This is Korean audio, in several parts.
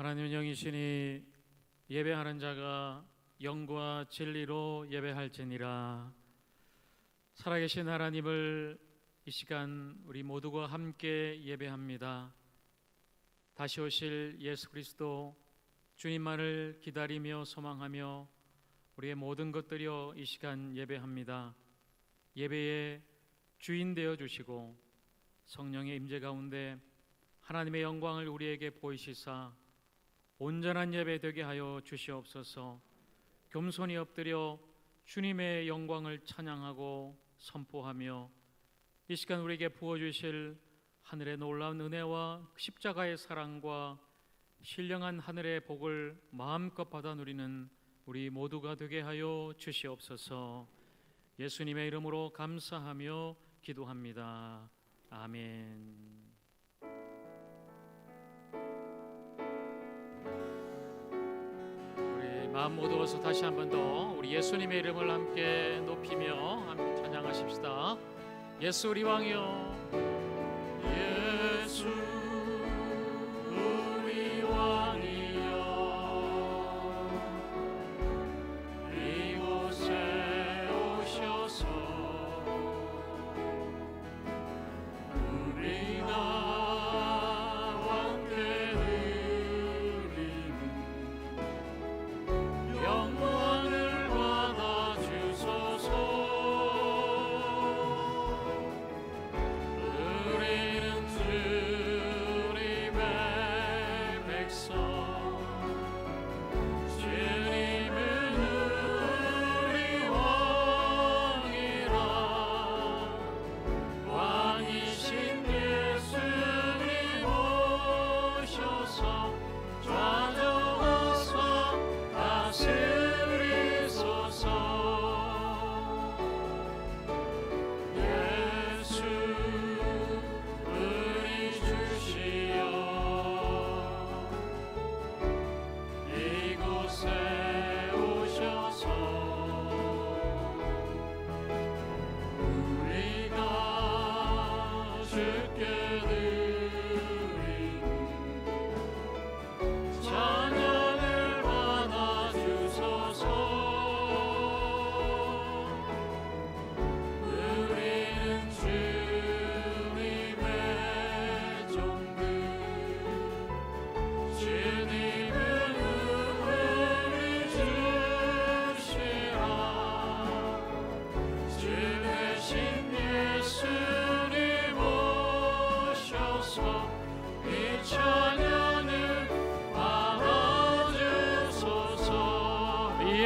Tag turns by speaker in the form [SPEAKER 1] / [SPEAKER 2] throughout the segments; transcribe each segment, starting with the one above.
[SPEAKER 1] 하나님은 영이시니 예배하는 자가 영과 진리로 예배할지니라. 살아계신 하나님을 이 시간 우리 모두가 함께 예배합니다. 다시 오실 예수 그리스도 주님만을 기다리며 소망하며 우리의 모든 것들이여 이 시간 예배합니다. 예배의 주인 되어 주시고 성령의 임재 가운데 하나님의 영광을 우리에게 보이시사 온전한 예배 되게 하여 주시옵소서. 겸손히 엎드려 주님의 영광을 찬양하고 선포하며 이 시간 우리에게 부어주실 하늘의 놀라운 은혜와 십자가의 사랑과 신령한 하늘의 복을 마음껏 받아 누리는 우리 모두가 되게 하여 주시옵소서. 예수님의 이름으로 감사하며 기도합니다. 아멘. 우리 마음 모두어서 다시 한 번 더 우리 예수님의 이름을 함께 높이며 함께 찬양하십시다. 예수 우리 왕이여, 예수 우리 왕이여, 이곳에 오셔서 우리가 함께 드리는 영광을 받아 주소서.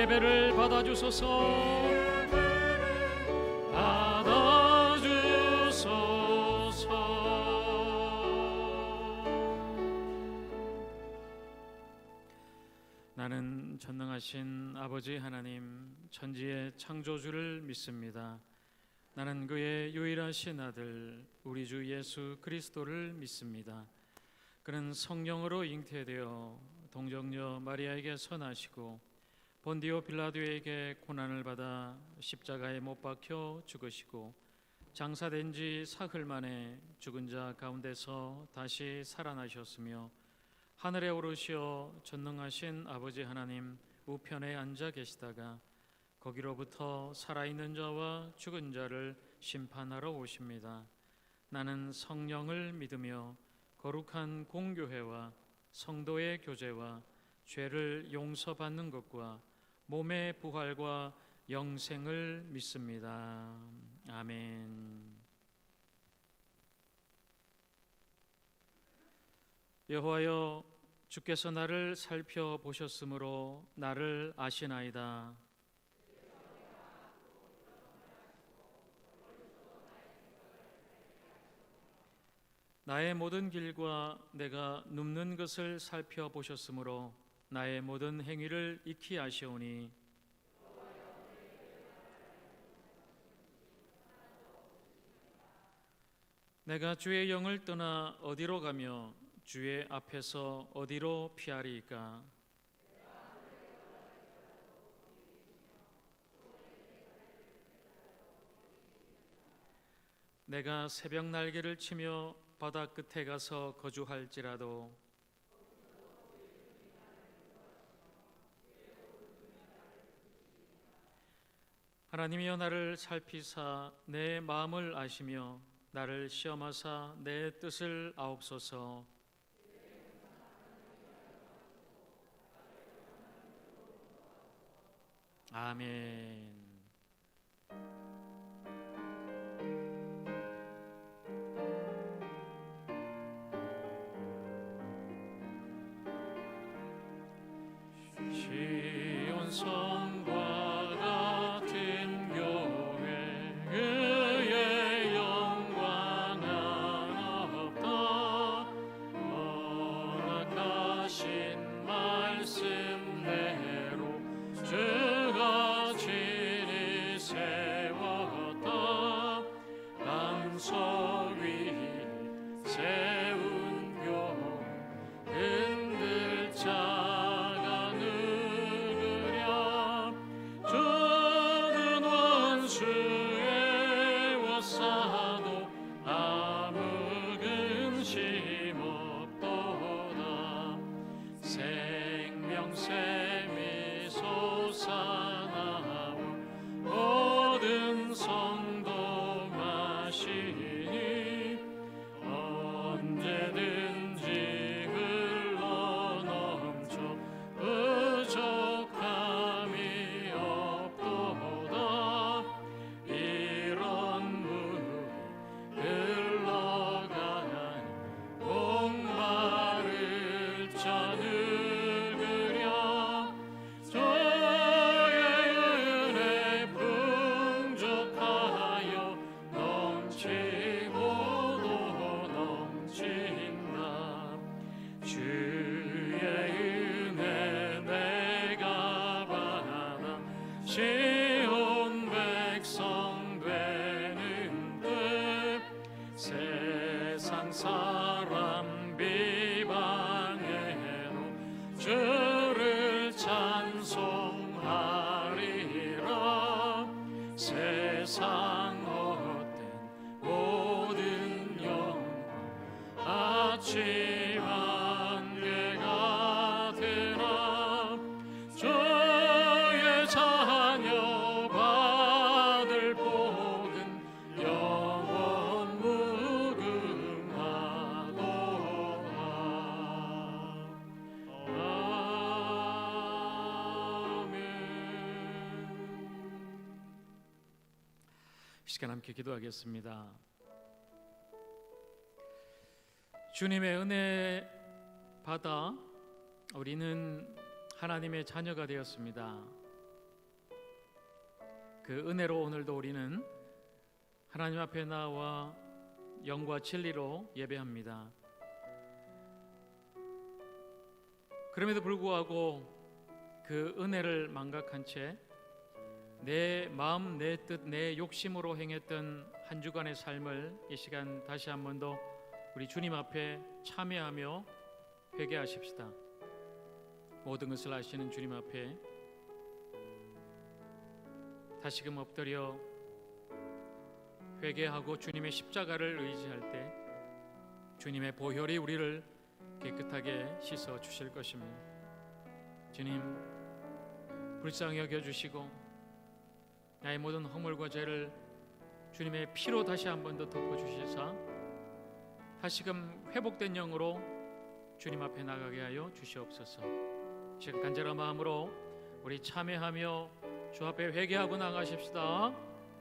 [SPEAKER 1] 예배를 받아주소서. 나는 전능하신 아버지 하나님, 천지의 창조주를 믿습니다. 나는 그의 유일하신 아들 우리 주 예수 그리스도를 믿습니다. 그는 성령으로 잉태되어 동정녀 마리아에게 선하시고 본디오 빌라도에게 고난을 받아 십자가에 못 박혀 죽으시고 장사된 지 사흘 만에 죽은 자 가운데서 다시 살아나셨으며 하늘에 오르시어 전능하신 아버지 하나님 우편에 앉아 계시다가 거기로부터 살아있는 자와 죽은 자를 심판하러 오십니다. 나는 성령을 믿으며 거룩한 공교회와 성도의 교제와 죄를 용서받는 것과 몸의 부활과 영생을 믿습니다. 아멘. 여호와여, 주께서 나를 살펴보셨으므로 나를 아시나이다. 나의 모든 길과 내가 눕는 것을 살펴보셨으므로 나의 모든 행위를 익히 아시오니 내가 주의 영을 떠나 어디로 가며 주의 앞에서 어디로 피하리이까? 내가 새벽 날개를 치며 바다 끝에 가서 거주할지라도 하나님이여 나를 살피사 내 마음을 아시며 나를 시험하사 내 뜻을 아옵소서. 아멘. 시온 성과 같은 교회 그의 영광 하나 없다. 허락하신 말씀대로 주가 친히 세웠다. 반석 위 세운 교 흔들 자가 누구랴. 주는 원수의 워싸도 아무 근심 없도다. 생명샘이 솟아나오 모든 성도 마시니 언제든지 흘러넘쳐 부족함이 없도다. 이런 물이 흘러가니 목마를 자 누구랴. 주의 은혜 풍족하여 넘치고도 넘친다. 주의 은혜 내가 받아 시온 백성 되는 듯. 세상 사람 비방해도 주를 찬송하리라. 세상 헛된 모든 영광 아침 안개가 되나. 주의 자녀 받을 복은 영원 무궁하도다. 아멘. 이 시간 함께 기도하겠습니다. 주님의 은혜 받아 우리는 하나님의 자녀가 되었습니다. 그 은혜로 오늘도 우리는 하나님 앞에 나와 영과 진리로 예배합니다. 그럼에도 불구하고 그 은혜를 망각한 채 내 마음, 내 뜻, 내 욕심으로 행했던 한 주간의 삶을 이 시간 다시 한 번 더 우리 주님 앞에 참회하며 회개하십시다. 모든 것을 아시는 주님 앞에 다시금 엎드려 회개하고 주님의 십자가를 의지할 때 주님의 보혈이 우리를 깨끗하게 씻어 주실 것입니다. 주님, 불쌍히 여겨주시고 나의 모든 허물과 죄를 주님의 피로 다시 한 번 더 덮어주시사 다시금 회복된 영으로 주님 앞에 나가게 하여 주시옵소서. 지금 간절한 마음으로 우리 참회하며 주 앞에 회개하고 나가십시다.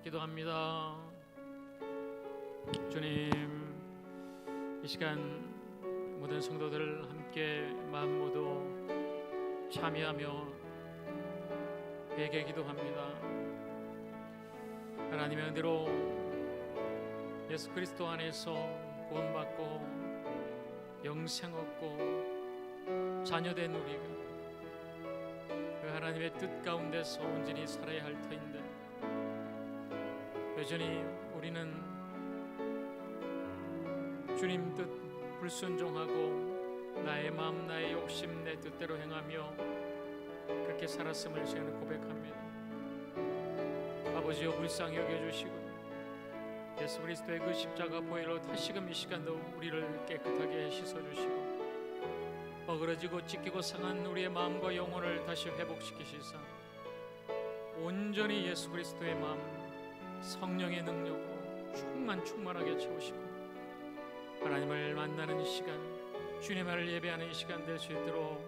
[SPEAKER 1] 기도합니다. 주님, 이 시간 모든 성도들 함께 마음 모두 참회하며 회개 기도합니다. 하나님의 은혜로 예수 그리스도 안에서 구원받고 영생 얻고 자녀된 우리가 그 하나님의 뜻 가운데서 온전히 살아야 할 터인데 여전히 우리는 주님 뜻 불순종하고 나의 마음 나의 욕심 내 뜻대로 행하며 그렇게 살았음을 저는 고백합니다. 아버지여 불쌍히 여겨주시고 예수 그리스도의 그 십자가 보혈로 다시금 이 시간도 우리를 깨끗하게 씻어주시고 어그러지고 찢기고 상한 우리의 마음과 영혼을 다시 회복시키시사 온전히 예수 그리스도의 마음, 성령의 능력으로 충만하게 채우시고 하나님을 만나는 시간, 주님을 예배하는 이 시간 될 수 있도록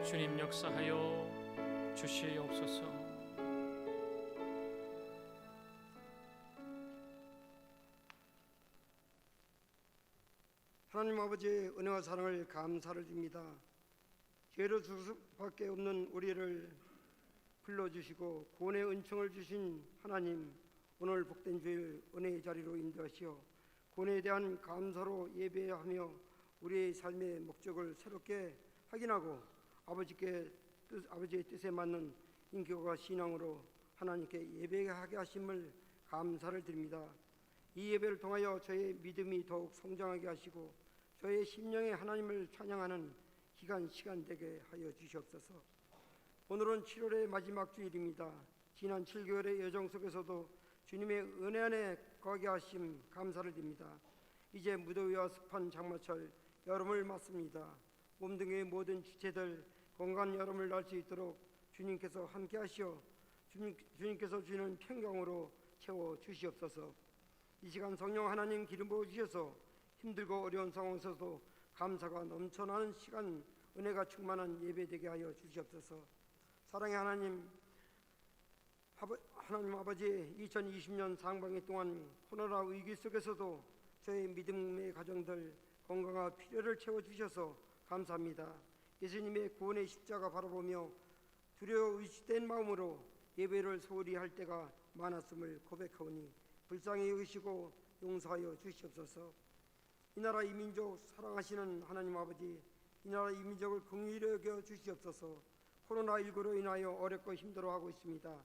[SPEAKER 1] 주님 역사하여 주시옵소서.
[SPEAKER 2] 하나님 아버지의 은혜와 사랑을 감사를 드립니다. 죄로 죽을 수밖에 없는 우리를 불러주시고 구원의 은총을 주신 하나님, 오늘 복된 주일 은혜의 자리로 인도하시어 구원에 대한 감사로 예배하며 우리의 삶의 목적을 새롭게 확인하고 아버지의 뜻에 맞는 인격과 신앙으로 하나님께 예배하게 하심을 감사를 드립니다. 이 예배를 통하여 저의 믿음이 더욱 성장하게 하시고 저의 심령에 하나님을 찬양하는 시간 되게 하여 주시옵소서. 오늘은 7월의 마지막 주일입니다. 지난 7개월의 여정 속에서도 주님의 은혜 안에 거하게 하심 감사를 드립니다. 이제 무더위와 습한 장마철 여름을 맞습니다. 몸뚱이의 모든 지체들 건강한 여름을 날 수 있도록 주님께서 함께 하시어 주님께서 주는 평강으로 채워 주시옵소서. 이 시간 성령 하나님 기름 부어 주셔서 힘들고 어려운 상황에서도 감사가 넘쳐나는 시간, 은혜가 충만한 예배 되게 하여 주시옵소서. 사랑의 하나님 아버지, 2020년 상반기 동안 코로나 위기 속에서도 저희 믿음의 가정들 건강과 필요를 채워주셔서 감사합니다. 예수님의 구원의 십자가 바라보며 두려워 의식된 마음으로 예배를 소홀히 할 때가 많았음을 고백하오니 불쌍히 여기시고 용서하여 주시옵소서. 이 나라 이 민족 사랑하시는 하나님 아버지, 이 나라 이 민족을 긍휼히 여겨 주시옵소서. 코로나19로 인하여 어렵고 힘들어하고 있습니다.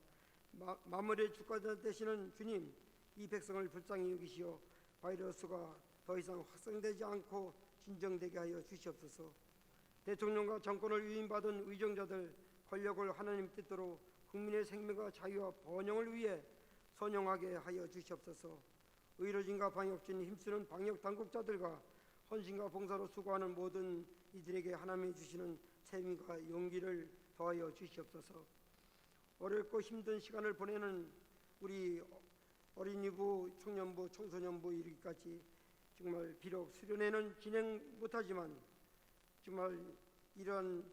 [SPEAKER 2] 만물의 주권자 되시는 주님, 이 백성을 불쌍히 여기시어 바이러스가 더 이상 확산되지 않고 진정되게 하여 주시옵소서. 대통령과 정권을 위임받은 위정자들 권력을 하나님 뜻대로 국민의 생명과 자유와 번영을 위해 선용하게 하여 주시옵소서. 의료진과 방역진 힘쓰는 방역 당국자들과 헌신과 봉사로 수고하는 모든 이들에게 하나님이 주시는 셈과 용기를 더하여 주시옵소서. 어렵고 힘든 시간을 보내는 우리 어린이부, 청년부, 청소년부 이르기까지 정말 비록 수련회는 진행 못하지만 정말 이러한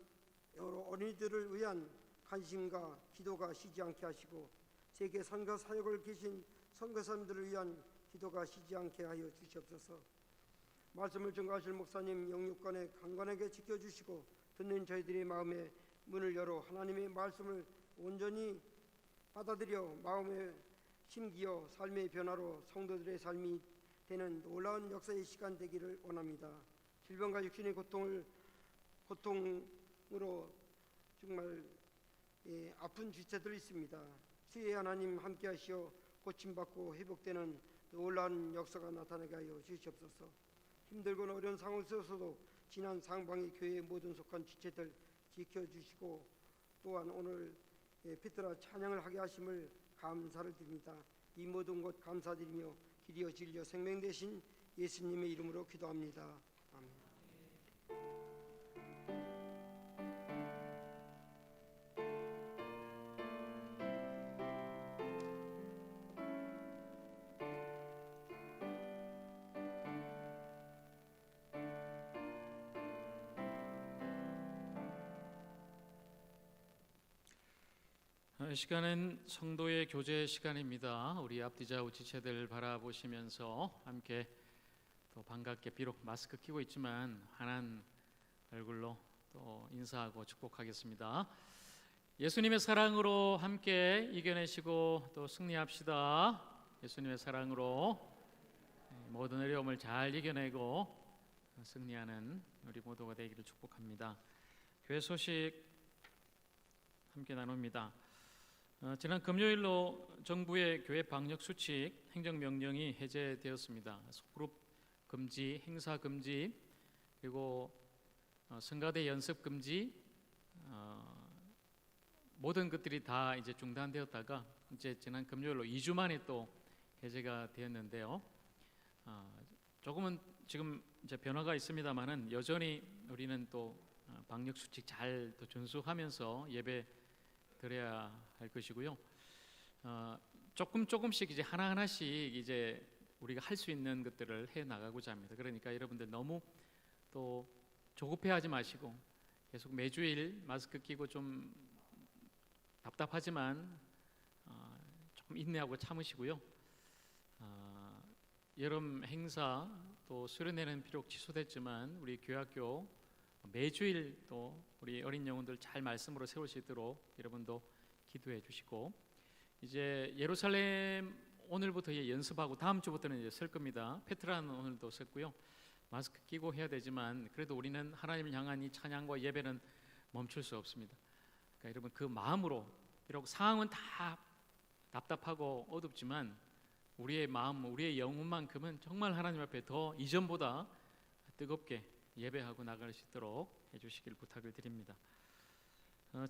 [SPEAKER 2] 여러 어린이들을 위한 관심과 기도가 쉬지 않게 하시고 세계 선교 사역을 계신 선교사님들을 위한 기도가 쉬지 않게 하여 주시옵소서. 말씀을 전가하실 목사님 영육간에 강건하게 지켜주시고 듣는 저희들의 마음에 문을 열어 하나님의 말씀을 온전히 받아들여 마음에 심기어 삶의 변화로 성도들의 삶이 되는 놀라운 역사의 시간 되기를 원합니다. 질병과 육신의 고통으로 정말 아픈 지체들이 있습니다. 주의 하나님 함께 하시어 고침받고 회복되는 놀라운 역사가 나타나게 하여 주시옵소서. 힘들고 어려운 상황 속에서도 지난 상반기 교회의 모든 속한 지체들 지켜주시고 또한 오늘 피트라 찬양을 하게 하심을 감사를 드립니다. 이 모든 것 감사드리며 길이여 진리여 생명 되신 예수님의 이름으로 기도합니다. 아멘.
[SPEAKER 1] 이 시간은 성도의 교제 시간입니다. 우리 앞뒤 좌우 지체들 바라보시면서 함께 또 반갑게 비록 마스크 끼고 있지만 환한 얼굴로 또 인사하고 축복하겠습니다. 예수님의 사랑으로 함께 이겨내시고 또 승리합시다. 예수님의 사랑으로 모든 어려움을 잘 이겨내고 승리하는 우리 모두가 되기를 축복합니다. 교회 소식 함께 나눕니다. 지난 금요일로 정부의 교회 방역 수칙 행정명령이 해제되었습니다. 소그룹 금지, 행사 금지, 그리고 성가대 연습 금지, 모든 것들이 다 이제 중단되었다가 이제 지난 금요일로 2주 만에 또 해제가 되었는데요. 조금은 지금 이제 변화가 있습니다만은 여전히 우리는 또 방역 수칙 잘 또 준수하면서 예배 드려야 할 것이고요. 조금씩 이제 하나씩 이제 우리가 할 수 있는 것들을 해 나가고자 합니다. 그러니까 여러분들 너무 또 조급해하지 마시고 계속 매주일 마스크 끼고 좀 답답하지만 조금 인내하고 참으시고요. 여름 행사 또 수련회는 비록 취소됐지만 우리 교회학교 매주일 또 우리 어린 영혼들 잘 말씀으로 세울 수 있도록 여러분도 기도해 주시고, 이제 예루살렘 오늘부터 이제 연습하고 다음 주부터는 이제 설 겁니다. 페트라는 오늘도 썼고요. 마스크 끼고 해야 되지만 그래도 우리는 하나님을 향한 이 찬양과 예배는 멈출 수 없습니다. 그러니까 여러분 그 마음으로, 비록 상황은 다 답답하고 어둡지만 우리의 마음, 우리의 영혼만큼은 정말 하나님 앞에 더 이전보다 뜨겁게 예배하고 나갈 수 있도록 해주시길 부탁을 드립니다.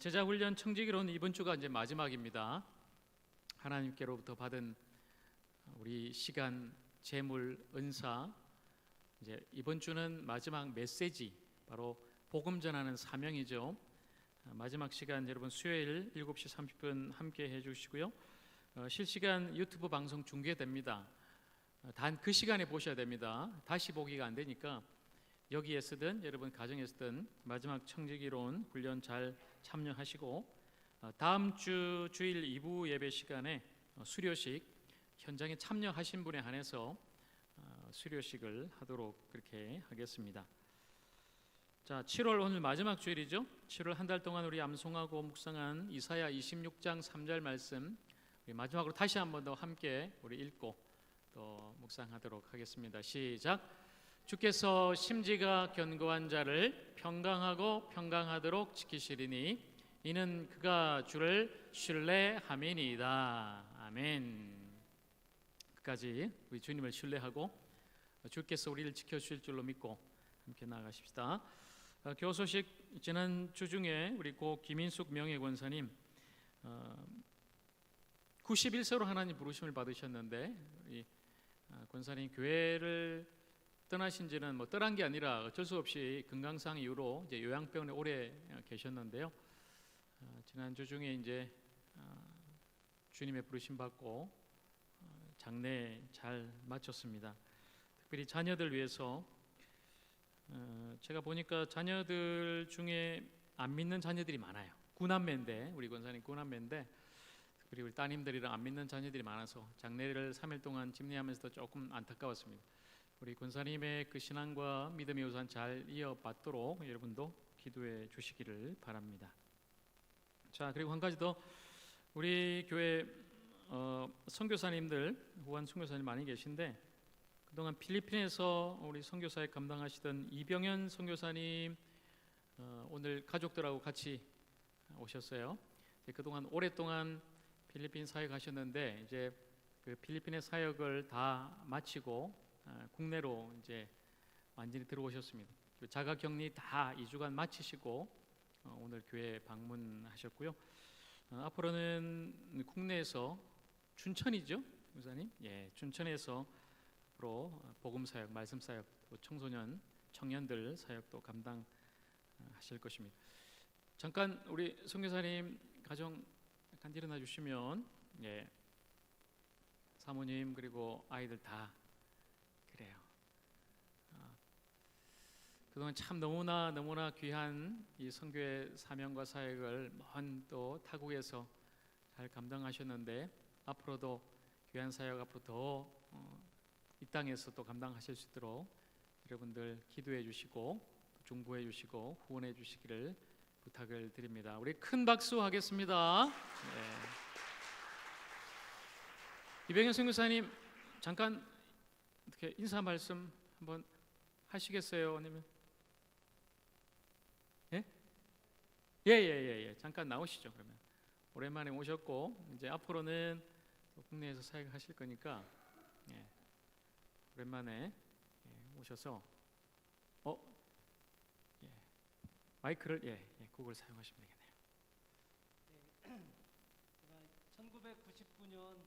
[SPEAKER 1] 제자훈련 청지기로는 이번 주가 이제 마지막입니다. 하나님께로부터 받은 우리 시간, 재물, 은사, 이제 이번 주는 마지막 메시지, 바로 복음 전하는 사명이죠. 마지막 시간 여러분 수요일 7시 30분 함께 해주시고요. 실시간 유튜브 방송 중계됩니다. 단 그 시간에 보셔야 됩니다. 다시 보기가 안 되니까 여기에서든 여러분 가정에서든 마지막 청지기로운 훈련 잘 참여하시고, 다음 주 주일 2부 예배 시간에 수료식 현장에 참여하신 분에 한해서 수료식을 하도록 그렇게 하겠습니다. 자, 7월 오늘 마지막 주일이죠. 7월 한 달 동안 우리 암송하고 묵상한 이사야 26장 3절 말씀, 우리 마지막으로 다시 한 번 더 함께 우리 읽고 또 묵상하도록 하겠습니다. 시작. 주께서 심지가 견고한 자를 평강하고 평강하도록 지키시리니 이는 그가 주를 신뢰함이니이다. 아멘. 끝까지 우리 주님을 신뢰하고 주께서 우리를 지켜주실 줄로 믿고 함께 나아가십시다. 교소식 지난 주 중에 우리 고 김인숙 명예권사님 91세로 하나님 부르심을 받으셨는데, 우리 권사님 교회를 떠나신 지는 뭐 떠난 게 아니라 어쩔 수 없이 건강상 이유로 이제 요양병원에 오래 계셨는데요. 지난 주 중에 이제 주님의 부르심 받고 장례 잘 마쳤습니다. 특별히 자녀들 위해서, 제가 보니까 자녀들 중에 안 믿는 자녀들이 많아요. 구남매인데, 우리 권사님 구남매인데 특별히 우리 따님들이랑 안 믿는 자녀들이 많아서 장례를 3일 동안 집례하면서도 조금 안타까웠습니다. 우리 권사님의 그 신앙과 믿음의 우산 잘 이어받도록 여러분도 기도해 주시기를 바랍니다. 자, 그리고 한 가지 더, 우리 교회 선교사님들, 후한 선교사님 많이 계신데 그동안 필리핀에서 우리 선교사역 감당하시던 이병현 선교사님 오늘 가족들하고 같이 오셨어요. 그동안 오랫동안 필리핀 사역하셨는데 이제 그 필리핀의 사역을 다 마치고 국내로 이제 완전히 들어오셨습니다. 자가격리 다 2주간 마치시고 오늘 교회 방문하셨고요. 앞으로는 국내에서 춘천이죠, 목사님? 예, 춘천에서 앞으로 복음 사역, 말씀 사역, 또 청소년, 청년들 사역도 감당하실 것입니다. 잠깐 우리 선교사님 가정 잠깐 일어나 주시면, 예, 사모님 그리고 아이들 다 그래요. 그동안 참 너무나 귀한 이 선교의 사명과 사역을 먼 또 타국에서 잘 감당하셨는데 앞으로도 귀한 사역 앞으로 더 이 땅에서 또 감당하실 수 있도록 여러분들 기도해 주시고 중보해 주시고 후원해 주시기를 부탁을 드립니다. 우리 큰 박수 하겠습니다. 네. 이병현 선교사님 잠깐 어떻게 인사 말씀 한번 하시겠어요? 아니면 예. 잠깐 나오시죠. 그러면 오랜만에 오셨고 이제 앞으로는 국내에서 사역하실 거니까 오랜만에 오셔서 마이크를 그걸 사용하시면 되겠네요.
[SPEAKER 3] 제가 1999년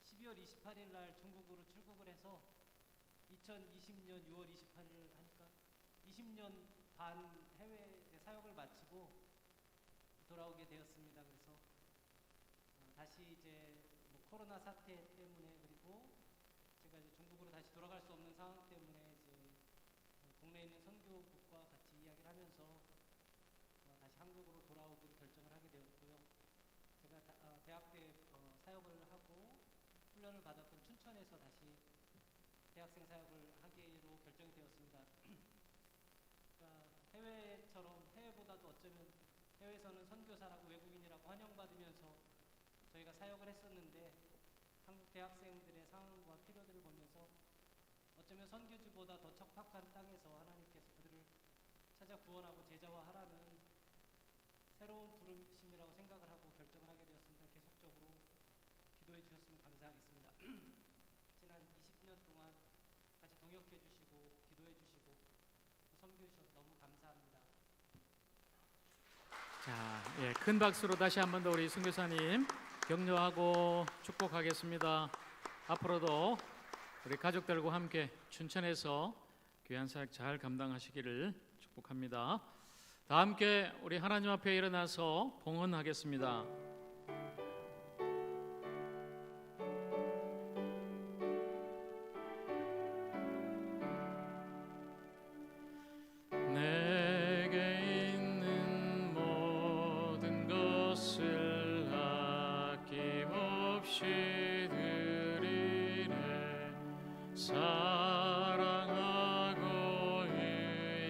[SPEAKER 3] 12월 28일 날 중국으로 출국을 해서 2020년 6월 28일 하니까 20년 반 해외 사역을 마치고 돌아오게 되었습니다. 그래서 다시 이제 뭐 코로나 사태 때문에 그리고 제가 이제 중국으로 다시 돌아갈 수 없는 상황 때문에 이제 국내에 있는 선교국과 같이 이야기를 하면서 다시 한국으로 돌아오기로 결정을 하게 되었고요. 제가 대학 때 사역을 하고 훈련을 받았던 춘천에서 다시 대학생 사역을 하기로 결정이 되었습니다. 그러니까 해외보다도 어쩌면 해외에서는 선교사라고 외국인이라고 환영받으면서 저희가 사역을 했었는데 한국 대학생들의 상황과 필요들을 보면서 어쩌면 선교지보다 더 척박한 땅에서 하나님께서 그들을 찾아 구원하고 제자화하라는 새로운 부르심이라고 생각을 하고 결정을 하게 되었습니다. 계속적으로 기도해 주셨으면 감사하겠습니다. 지난 20년 동안 같이 동역해 주시고 기도해 주시고 섬겨 주셔서 너무 감사합니다.
[SPEAKER 1] 자, 예, 큰 박수로 다시 한 번 더 우리 선교사님 격려하고 축복하겠습니다. 앞으로도 우리 가족들과 함께 춘천에서 귀한 사역 잘 감당하시기를 축복합니다. 다 함께 우리 하나님 앞에 일어나서 봉헌하겠습니다. 내게 있는 모든 것을 아낌없이 드리네. 사랑하고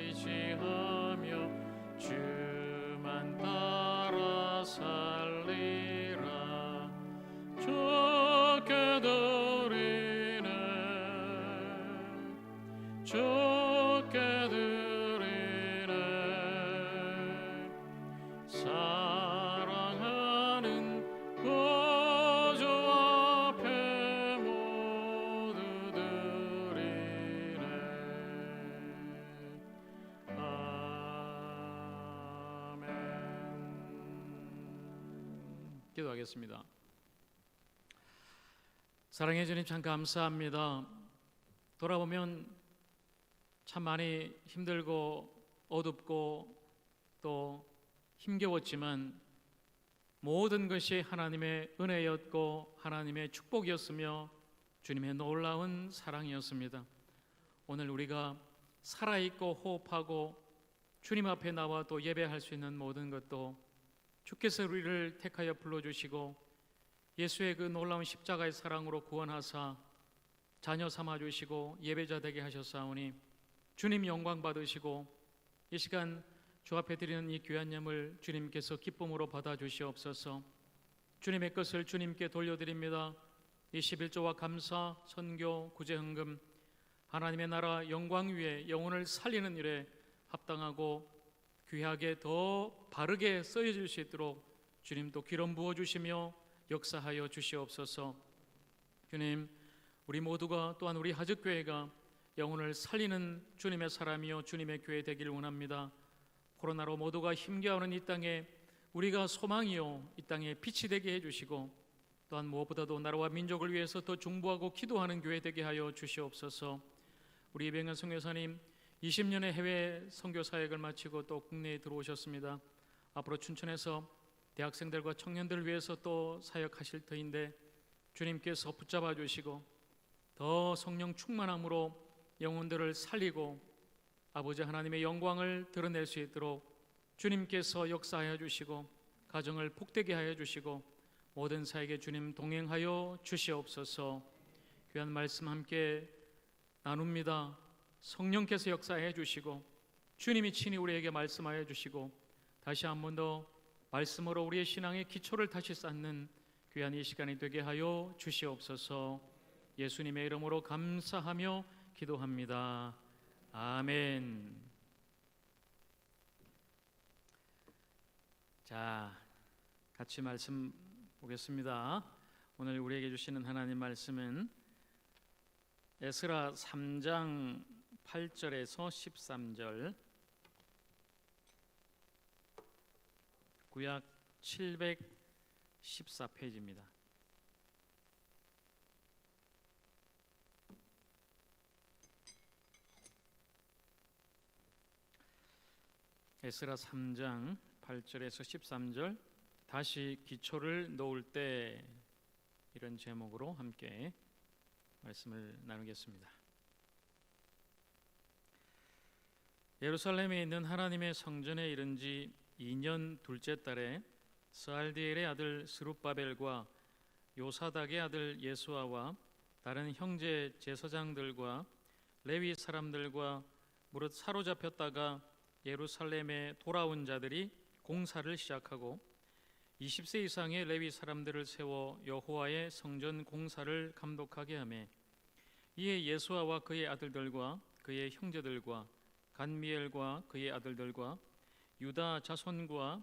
[SPEAKER 1] 의지하며 주만 따라 살리라. 좋게 드리네. 좋게 드리네. 사랑하는 구주 앞에 모두 드리네. 아멘. 기도하겠습니다. 사랑해 주님, 참 감사합니다. 돌아보면 참 많이 힘들고 어둡고 또 힘겨웠지만 모든 것이 하나님의 은혜였고 하나님의 축복이었으며 주님의 놀라운 사랑이었습니다. 오늘 우리가 살아있고 호흡하고 주님 앞에 나와 또 예배할 수 있는 모든 것도 주께서 우리를 택하여 불러주시고 예수의 그 놀라운 십자가의 사랑으로 구원하사 자녀 삼아주시고 예배자 되게 하셨사오니 주님 영광 받으시고 이 시간 주 앞에 드리는 이 귀한 예물 주님께서 기쁨으로 받아주시옵소서. 주님의 것을 주님께 돌려드립니다. 이 11조와 감사, 선교, 구제헌금 하나님의 나라 영광 위에 영혼을 살리는 일에 합당하고 귀하게 더 바르게 쓰여질 수 있도록 주님도 기름 부어주시며 역사하여 주시옵소서. 주님, 우리 모두가 또한 우리 하적교회가 영혼을 살리는 주님의 사람이요 주님의 교회 되기를 원합니다. 코로나로 모두가 힘겨워하는 이 땅에 우리가 소망이요 이 땅에 빛이 되게 해주시고 또한 무엇보다도 나라와 민족을 위해서 더 중보하고 기도하는 교회 되게 하여 주시옵소서. 우리 이병현 선교사님 20년의 해외 선교 사역을 마치고 또 국내에 들어오셨습니다. 앞으로 춘천에서 대학생들과 청년들을 위해서 또 사역하실 터인데 주님께서 붙잡아 주시고 더 성령 충만함으로 영혼들을 살리고 아버지 하나님의 영광을 드러낼 수 있도록 주님께서 역사하여 주시고 가정을 복되게 하여 주시고 모든 사역에 주님 동행하여 주시옵소서. 귀한 말씀 함께 나눕니다. 성령께서 역사해 주시고 주님이 친히 우리에게 말씀하여 주시고 다시 한 번 더 말씀으로 우리의 신앙의 기초를 다시 쌓는 귀한 이 시간이 되게 하여 주시옵소서. 예수님의 이름으로 감사하며 기도합니다. 아멘. 자, 같이 말씀 보겠습니다. 오늘 우리에게 주시는 하나님 말씀은 에스라 3장 8절에서 13절, 구약 714페이지입니다. 에스라 3장 8절에서 13절, 다시 기초를 놓을 때, 이런 제목으로 함께 말씀을 나누겠습니다. 예루살렘에 있는 하나님의 성전에 이른 지 2년 둘째 달에 스알디엘의 아들 스룹바벨과 요사닥의 아들 예수아와 다른 형제 제사장들과 레위 사람들과 무릇 사로잡혔다가 예루살렘에 돌아온 자들이 공사를 시작하고 20세 이상의 레위 사람들을 세워 여호와의 성전 공사를 감독하게 하며, 이에 예수아와 그의 아들들과 그의 형제들과 간미엘과 그의 아들들과 유다 자손과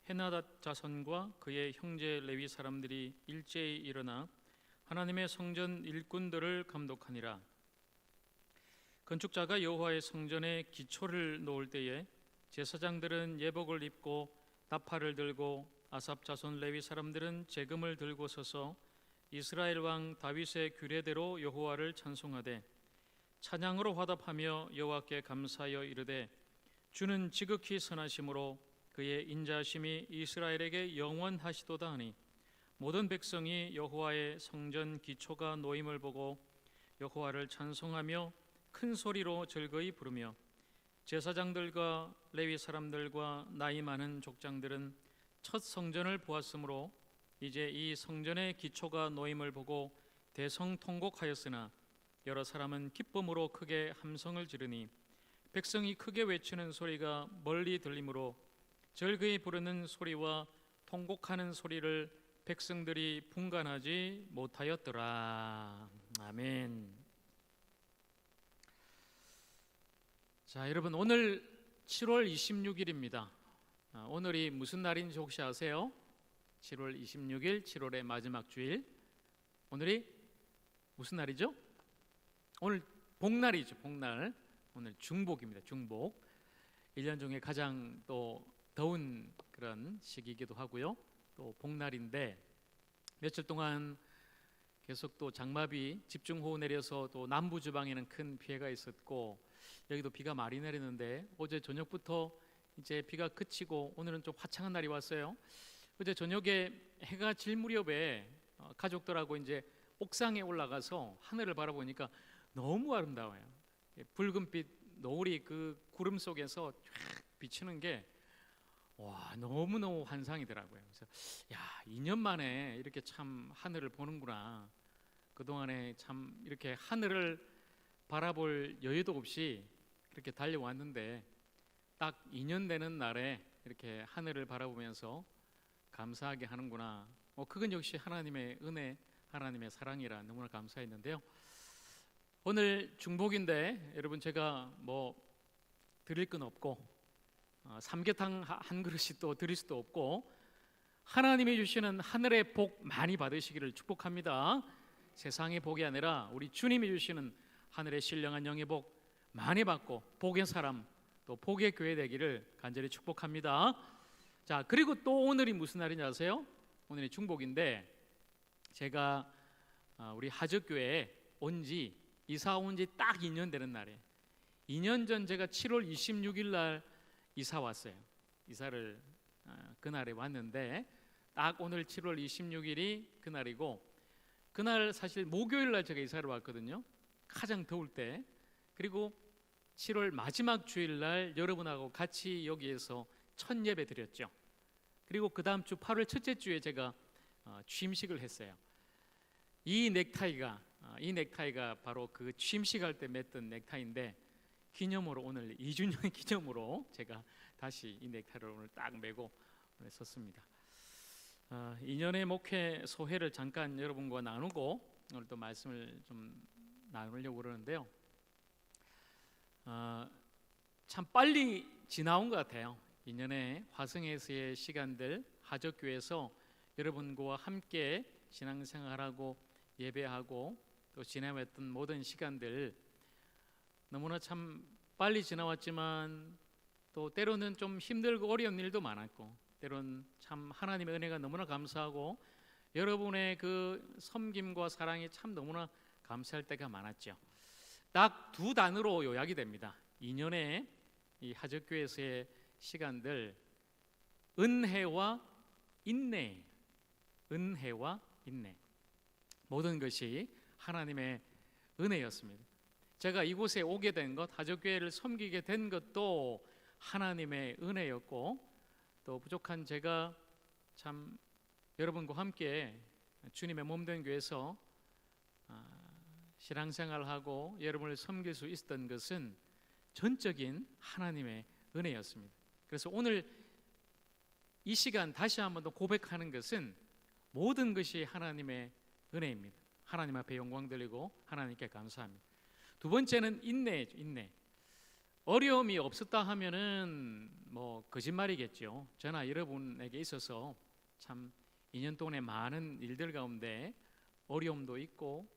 [SPEAKER 1] 헤나닷 자손과 그의 형제 레위 사람들이 일제히 일어나 하나님의 성전 일꾼들을 감독하니라. 건축자가 여호와의 성전에 기초를 놓을 때에 제사장들은 예복을 입고 나팔을 들고 아삽 자손 레위 사람들은 제금을 들고 서서 이스라엘 왕 다윗의 규례대로 여호와를 찬송하되 찬양으로 화답하며 여호와께 감사하여 이르되 주는 지극히 선하심으로 그의 인자하심이 이스라엘에게 영원하시도다 하니, 모든 백성이 여호와의 성전 기초가 놓임을 보고 여호와를 찬송하며 큰 소리로 즐거이 부르며, 제사장들과 레위 사람들과 나이 많은 족장들은 첫 성전을 보았으므로 이제 이 성전의 기초가 놓임을 보고 대성통곡하였으나 여러 사람은 기쁨으로 크게 함성을 지르니 백성이 크게 외치는 소리가 멀리 들리므로 즐거이 부르는 소리와 통곡하는 소리를 백성들이 분간하지 못하였더라. 아멘. 자, 여러분, 오늘 7월 26일입니다. 오늘이 무슨 날인지 혹시 아세요? 7월 26일, 7월의 마지막 주일. 오늘이 무슨 날이죠? 오늘 복날이죠. 복날. 오늘 중복입니다. 중복. 1년 중에 가장 또 더운 그런 시기이기도 하고요. 또 복날인데, 며칠 동안 계속 또 장마비, 집중호우 내려서 또 남부 지방에는 큰 피해가 있었고, 여기도 비가 많이 내리는데 어제 저녁부터 이제 비가 그치고 오늘은 좀 화창한 날이 왔어요. 어제 저녁에 해가 질 무렵에 가족들하고 이제 옥상에 올라가서 하늘을 바라보니까 너무 아름다워요. 붉은빛 노을이 그 구름 속에서 쫙 비치는 게 너무너무 환상이더라고요. 그래서 2년 만에 이렇게 참 하늘을 보는구나. 그동안에 참 이렇게 하늘을 바라볼 여유도 없이 그렇게 달려왔는데 딱 2년 되는 날에 이렇게 하늘을 바라보면서 감사하게 하는구나. 그건 역시 하나님의 은혜, 하나님의 사랑이라 너무나 감사했는데요. 오늘 중복인데 여러분, 제가 드릴 건 없고 삼계탕 한 그릇이 또 드릴 수도 없고, 하나님이 주시는 하늘의 복 많이 받으시기를 축복합니다. 세상의 복이 아니라 우리 주님이 주시는 하늘의 신령한 영의 복 많이 받고 복의 사람, 또 복의 교회 되기를 간절히 축복합니다. 자, 그리고 또 오늘이 무슨 날인지 아세요? 오늘이 중복인데, 제가 우리 하적교회에 이사 온 지 딱 2년 되는 날에, 2년 전 제가 7월 26일 날 이사 왔어요. 이사를 그날에 왔는데 딱 오늘 7월 26일이 그날이고, 그날 사실 목요일 날 제가 이사를 왔거든요. 가장 더울 때. 그리고 7월 마지막 주일 날 여러분하고 같이 여기에서 첫 예배 드렸죠. 그리고 그 다음 주 8월 첫째 주에 제가 취임식을 했어요. 이 넥타이가 바로 그 취임식할 때 맸던 넥타이인데, 기념으로 오늘 2주년 기념으로 제가 다시 이 넥타이를 오늘 딱 메고 오늘 섰습니다. 2년의 목회 소회를 잠깐 여러분과 나누고 오늘 또 말씀을 좀 나누려고 그러는데요. 참 빨리 지나온 것 같아요. 2년의 화성에서의 시간들, 하적교회에서 여러분과 함께 신앙생활하고 예배하고 또 지나왔던 모든 시간들 너무나 참 빨리 지나왔지만, 또 때로는 좀 힘들고 어려운 일도 많았고, 때로는 참 하나님의 은혜가 너무나 감사하고 여러분의 그 섬김과 사랑이 참 너무나 감사할 때가 많았죠. 딱 두 단어로 요약이 됩니다. 2년의 이 하적교회에서의 시간들, 은혜와 인내, 은혜와 인내, 모든 것이 하나님의 은혜였습니다. 제가 이곳에 오게 된 것, 하적교회를 섬기게 된 것도 하나님의 은혜였고, 또 부족한 제가 참 여러분과 함께 주님의 몸된 교회에서 신앙생활하고 여러분을 섬길 수 있었던 것은 전적인 하나님의 은혜였습니다. 그래서 오늘 이 시간 다시 한번 더 고백하는 것은 모든 것이 하나님의 은혜입니다. 하나님 앞에 영광 돌리고 하나님께 감사합니다. 두 번째는 인내죠. 인내. 어려움이 없었다 하면은 뭐 거짓말이겠죠. 저나 여러분에게 있어서 참 2년 동안의 많은 일들 가운데 어려움도 있고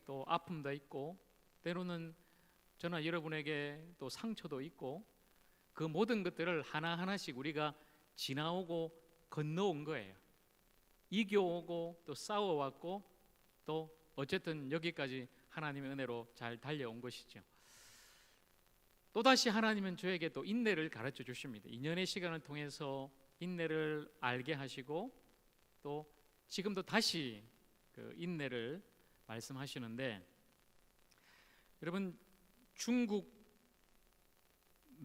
[SPEAKER 1] 또 아픔도 있고 때로는 저나 여러분에게 또 상처도 있고 그 모든 것들을 하나하나씩 우리가 지나오고 건너온 거예요. 이겨오고 또 싸워왔고 또 어쨌든 여기까지 하나님의 은혜로 잘 달려온 것이죠. 또다시 하나님은 저에게 또 인내를 가르쳐 주십니다. 2년의 시간을 통해서 인내를 알게 하시고 또 지금도 다시 그 인내를 말씀하시는데, 여러분 중국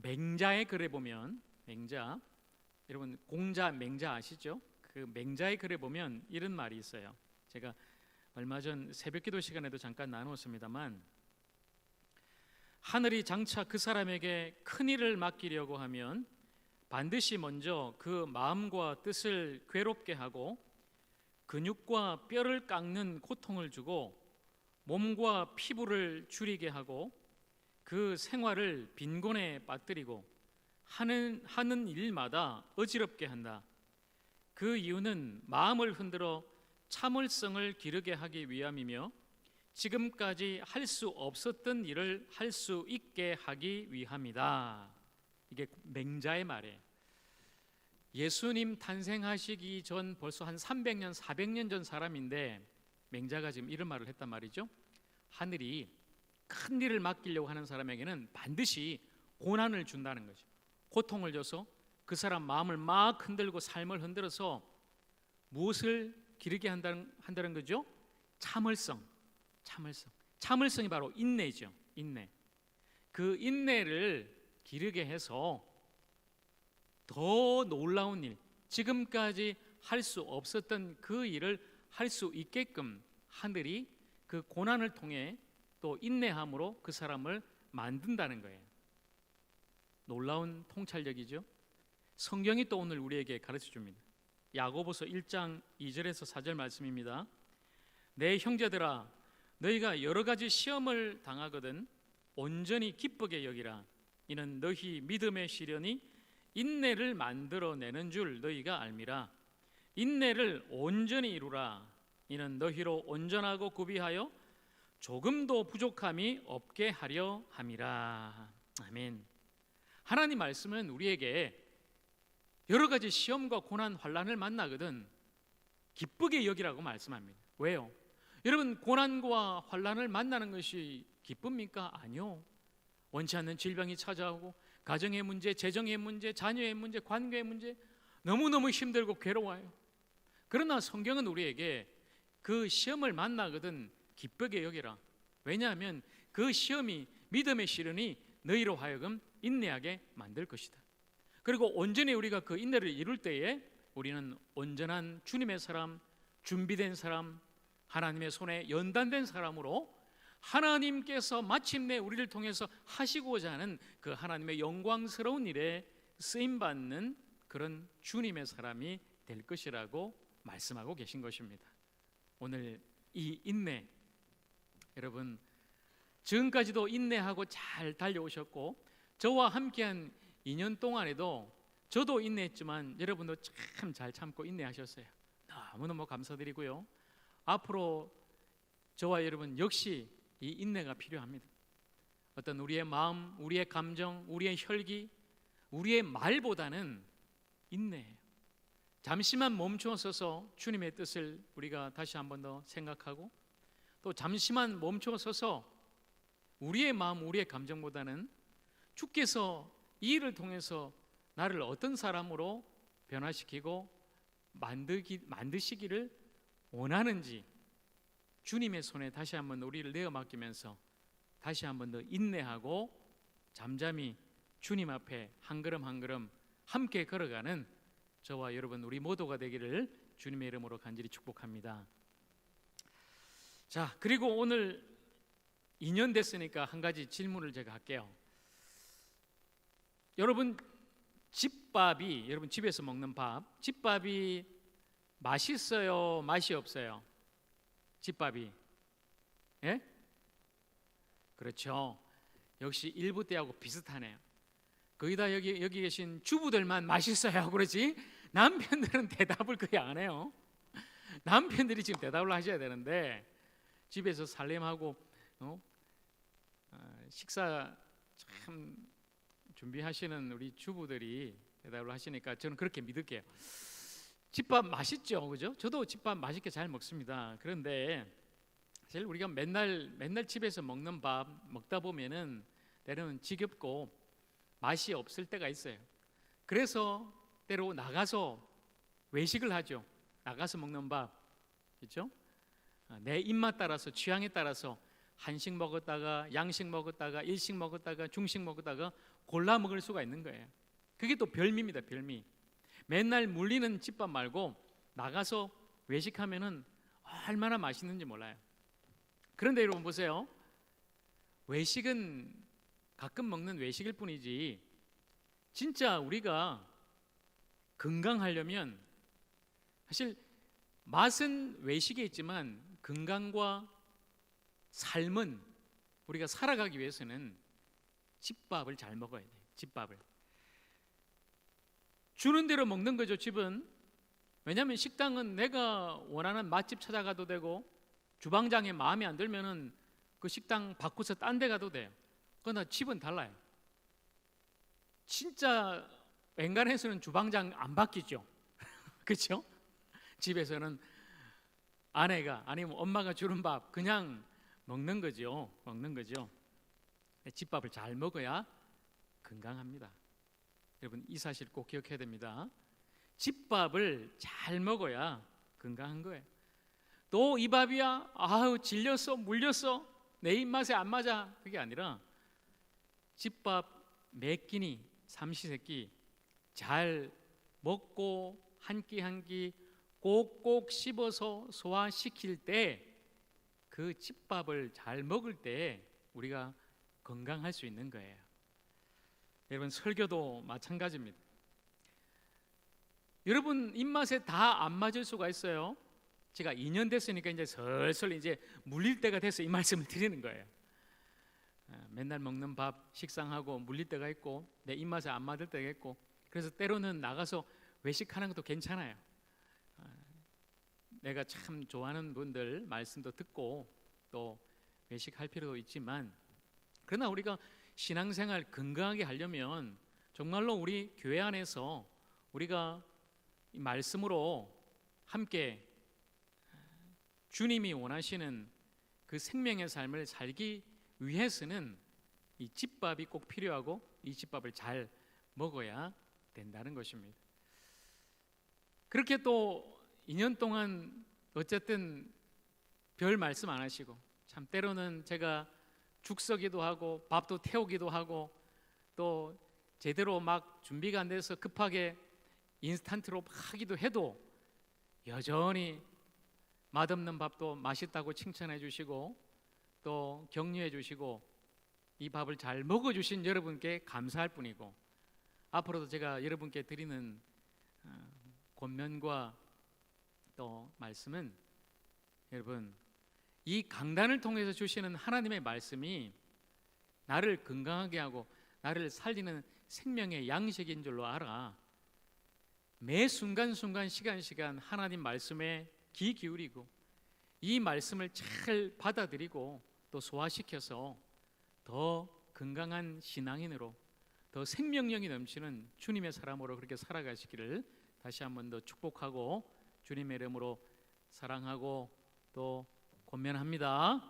[SPEAKER 1] 맹자의 글에 보면, 맹자, 여러분 공자 맹자 아시죠? 그 맹자의 글에 보면 이런 말이 있어요. 제가 얼마 전 새벽기도 시간에도 잠깐 나누었습니다만, 하늘이 장차 그 사람에게 큰 일을 맡기려고 하면 반드시 먼저 그 마음과 뜻을 괴롭게 하고 근육과 뼈를 깎는 고통을 주고 몸과 피부를 주리게 하고 그 생활을 빈곤에 빠뜨리고 하는 일마다 어지럽게 한다. 그 이유는 마음을 흔들어 참을성을 기르게 하기 위함이며 지금까지 할 수 없었던 일을 할 수 있게 하기 위함이다. 이게 맹자의 말이에요. 예수님 탄생하시기 전 벌써 한 300년, 400년 전 사람인데 맹자가 지금 이런 말을 했단 말이죠. 하늘이 큰 일을 맡기려고 하는 사람에게는 반드시 고난을 준다는 거죠. 고통을 줘서 그 사람 마음을 막 흔들고 삶을 흔들어서 무엇을 기르게 한다는 거죠? 참을성이 바로 인내죠. 인내. 그 인내를 기르게 해서 더 놀라운 일, 지금까지 할 수 없었던 그 일을 할 수 있게끔 하늘이 그 고난을 통해 또 인내함으로 그 사람을 만든다는 거예요. 놀라운 통찰력이죠. 성경이 또 오늘 우리에게 가르쳐 줍니다. 야고보서 1장 2절에서 4절 말씀입니다. 내 형제들아, 너희가 여러 가지 시험을 당하거든 온전히 기쁘게 여기라. 이는 너희 믿음의 시련이 인내를 만들어내는 줄 너희가 알미라. 인내를 온전히 이루라. 이는 너희로 온전하고 구비하여 조금도 부족함이 없게 하려 함이라. 아멘. 하나님 말씀은 우리에게 여러 가지 시험과 고난, 환난을 만나거든 기쁘게 여기라고 말씀합니다. 왜요? 여러분, 고난과 환난을 만나는 것이 기쁩니까? 아니요. 원치 않는 질병이 찾아오고 가정의 문제, 재정의 문제, 자녀의 문제, 관계의 문제, 너무너무 힘들고 괴로워요. 그러나 성경은 우리에게 그 시험을 만나거든 기쁘게 여기라. 왜냐하면 그 시험이 믿음의 시련이 너희로 하여금 인내하게 만들 것이다. 그리고 온전히 우리가 그 인내를 이룰 때에 우리는 온전한 주님의 사람, 준비된 사람, 하나님의 손에 연단된 사람으로 하나님께서 마침내 우리를 통해서 하시고자 하는 그 하나님의 영광스러운 일에 쓰임받는 그런 주님의 사람이 될 것이라고 말씀하고 계신 것입니다. 오늘 이 인내, 여러분 지금까지도 인내하고 잘 달려오셨고 저와 함께한 2년 동안에도 저도 인내했지만 여러분도 참 잘 참고 인내하셨어요. 너무너무 감사드리고요. 앞으로 저와 여러분 역시 이 인내가 필요합니다. 어떤 우리의 마음, 우리의 감정, 우리의 혈기, 우리의 말보다는 인내예요. 잠시만 멈춰서서 주님의 뜻을 우리가 다시 한 번 더 생각하고 또 잠시만 멈춰서서 우리의 마음, 우리의 감정보다는 주께서 이 일을 통해서 나를 어떤 사람으로 변화시키고 만드시기를 원하는지 주님의 손에 다시 한번 우리를 내어 맡기면서 다시 한번 더 인내하고 잠잠히 주님 앞에 한 걸음 한 걸음 함께 걸어가는 저와 여러분 우리 모두가 되기를 주님의 이름으로 간절히 축복합니다. 자, 그리고 오늘 2년 됐으니까 한 가지 질문을 제가 할게요. 여러분 집밥이, 여러분 집에서 먹는 밥, 집밥이 맛있어요, 맛이 없어요? 집밥이, 예? 그렇죠. 역시 일부 때하고 비슷하네요. 거의 다 여기 계신 주부들만 맛있어요 그러지 남편들은 대답을 거의 안 해요. 남편들이 지금 대답을 하셔야 되는데 집에서 살림하고 식사 참 준비하시는 우리 주부들이 대답을 하시니까 저는 그렇게 믿을게요. 집밥 맛있죠, 그죠? 저도 집밥 맛있게 잘 먹습니다. 그런데 사실 우리가 맨날 집에서 먹는 밥 먹다 보면은 때로는 지겹고 맛이 없을 때가 있어요. 그래서 때로 나가서 외식을 하죠. 나가서 먹는 밥, 그렇죠? 내 입맛 따라서, 취향에 따라서 한식 먹었다가 양식 먹었다가 일식 먹었다가 중식 먹었다가 골라 먹을 수가 있는 거예요. 그게 또 별미입니다, 별미. 맨날 물리는 집밥 말고 나가서 외식하면은 얼마나 맛있는지 몰라요. 그런데 여러분 보세요. 외식은 가끔 먹는 외식일 뿐이지 진짜 우리가 건강하려면 사실 맛은 외식에 있지만 건강과 삶은 우리가 살아가기 위해서는 집밥을 잘 먹어야 돼요. 집밥을 주는 대로 먹는 거죠. 집은. 왜냐하면 식당은 내가 원하는 맛집 찾아가도 되고 주방장에 마음에 안 들면은 그 식당 바꾸서 딴 데 가도 돼요. 그러나 집은 달라요. 진짜 웬간해서는 주방장 안 바뀌죠. 그렇죠? 집에서는 아내가 아니면 엄마가 주는 밥 그냥 먹는 거죠. 먹는 거죠. 집밥을 잘 먹어야 건강합니다. 여러분 이 사실 꼭 기억해야 됩니다. 집밥을 잘 먹어야 건강한 거예요. 또 이 밥이야 아우 질렸어 물렸어 내 입맛에 안 맞아 그게 아니라 집밥 몇 끼니 삼시세끼 잘 먹고 한 끼 한 끼 꼭꼭 씹어서 소화시킬 때 그 집밥을 잘 먹을 때 우리가 건강할 수 있는 거예요. 여러분 설교도 마찬가지입니다. 여러분 입맛에 다 안 맞을 수가 있어요. 제가 2년 됐으니까 이제 슬슬 이제 물릴 때가 돼서 이 말씀을 드리는 거예요. 맨날 먹는 밥 식상하고 물릴 때가 있고 내 입맛에 안 맞을 때가 있고 그래서 때로는 나가서 외식하는 것도 괜찮아요. 내가 참 좋아하는 분들 말씀도 듣고 또 외식할 필요도 있지만 그러나 우리가 신앙생활 건강하게 하려면 정말로 우리 교회 안에서 우리가 이 말씀으로 함께 주님이 원하시는 그 생명의 삶을 살기 위해서는 이 집밥이 꼭 필요하고 이 집밥을 잘 먹어야 된다는 것입니다. 그렇게 또 2년 동안 어쨌든 별 말씀 안 하시고 참 때로는 제가 죽서기도 하고 밥도 태우기도 하고 또 제대로 막 준비가 안 돼서 급하게 인스턴트로 하기도 해도 여전히 맛없는 밥도 맛있다고 칭찬해 주시고 또 격려해 주시고 이 밥을 잘 먹어 주신 여러분께 감사할 뿐이고 앞으로도 제가 여러분께 드리는 권면과 또 말씀은 여러분 이 강단을 통해서 주시는 하나님의 말씀이 나를 건강하게 하고 나를 살리는 생명의 양식인 줄로 알아. 매 순간순간 시간 하나님 말씀에 귀 기울이고 이 말씀을 잘 받아들이고 또 소화시켜서 더 건강한 신앙인으로 더 생명력이 넘치는 주님의 사람으로 그렇게 살아가시기를 다시 한번 더 축복하고 주님의 이름으로 사랑하고 또 권면합니다.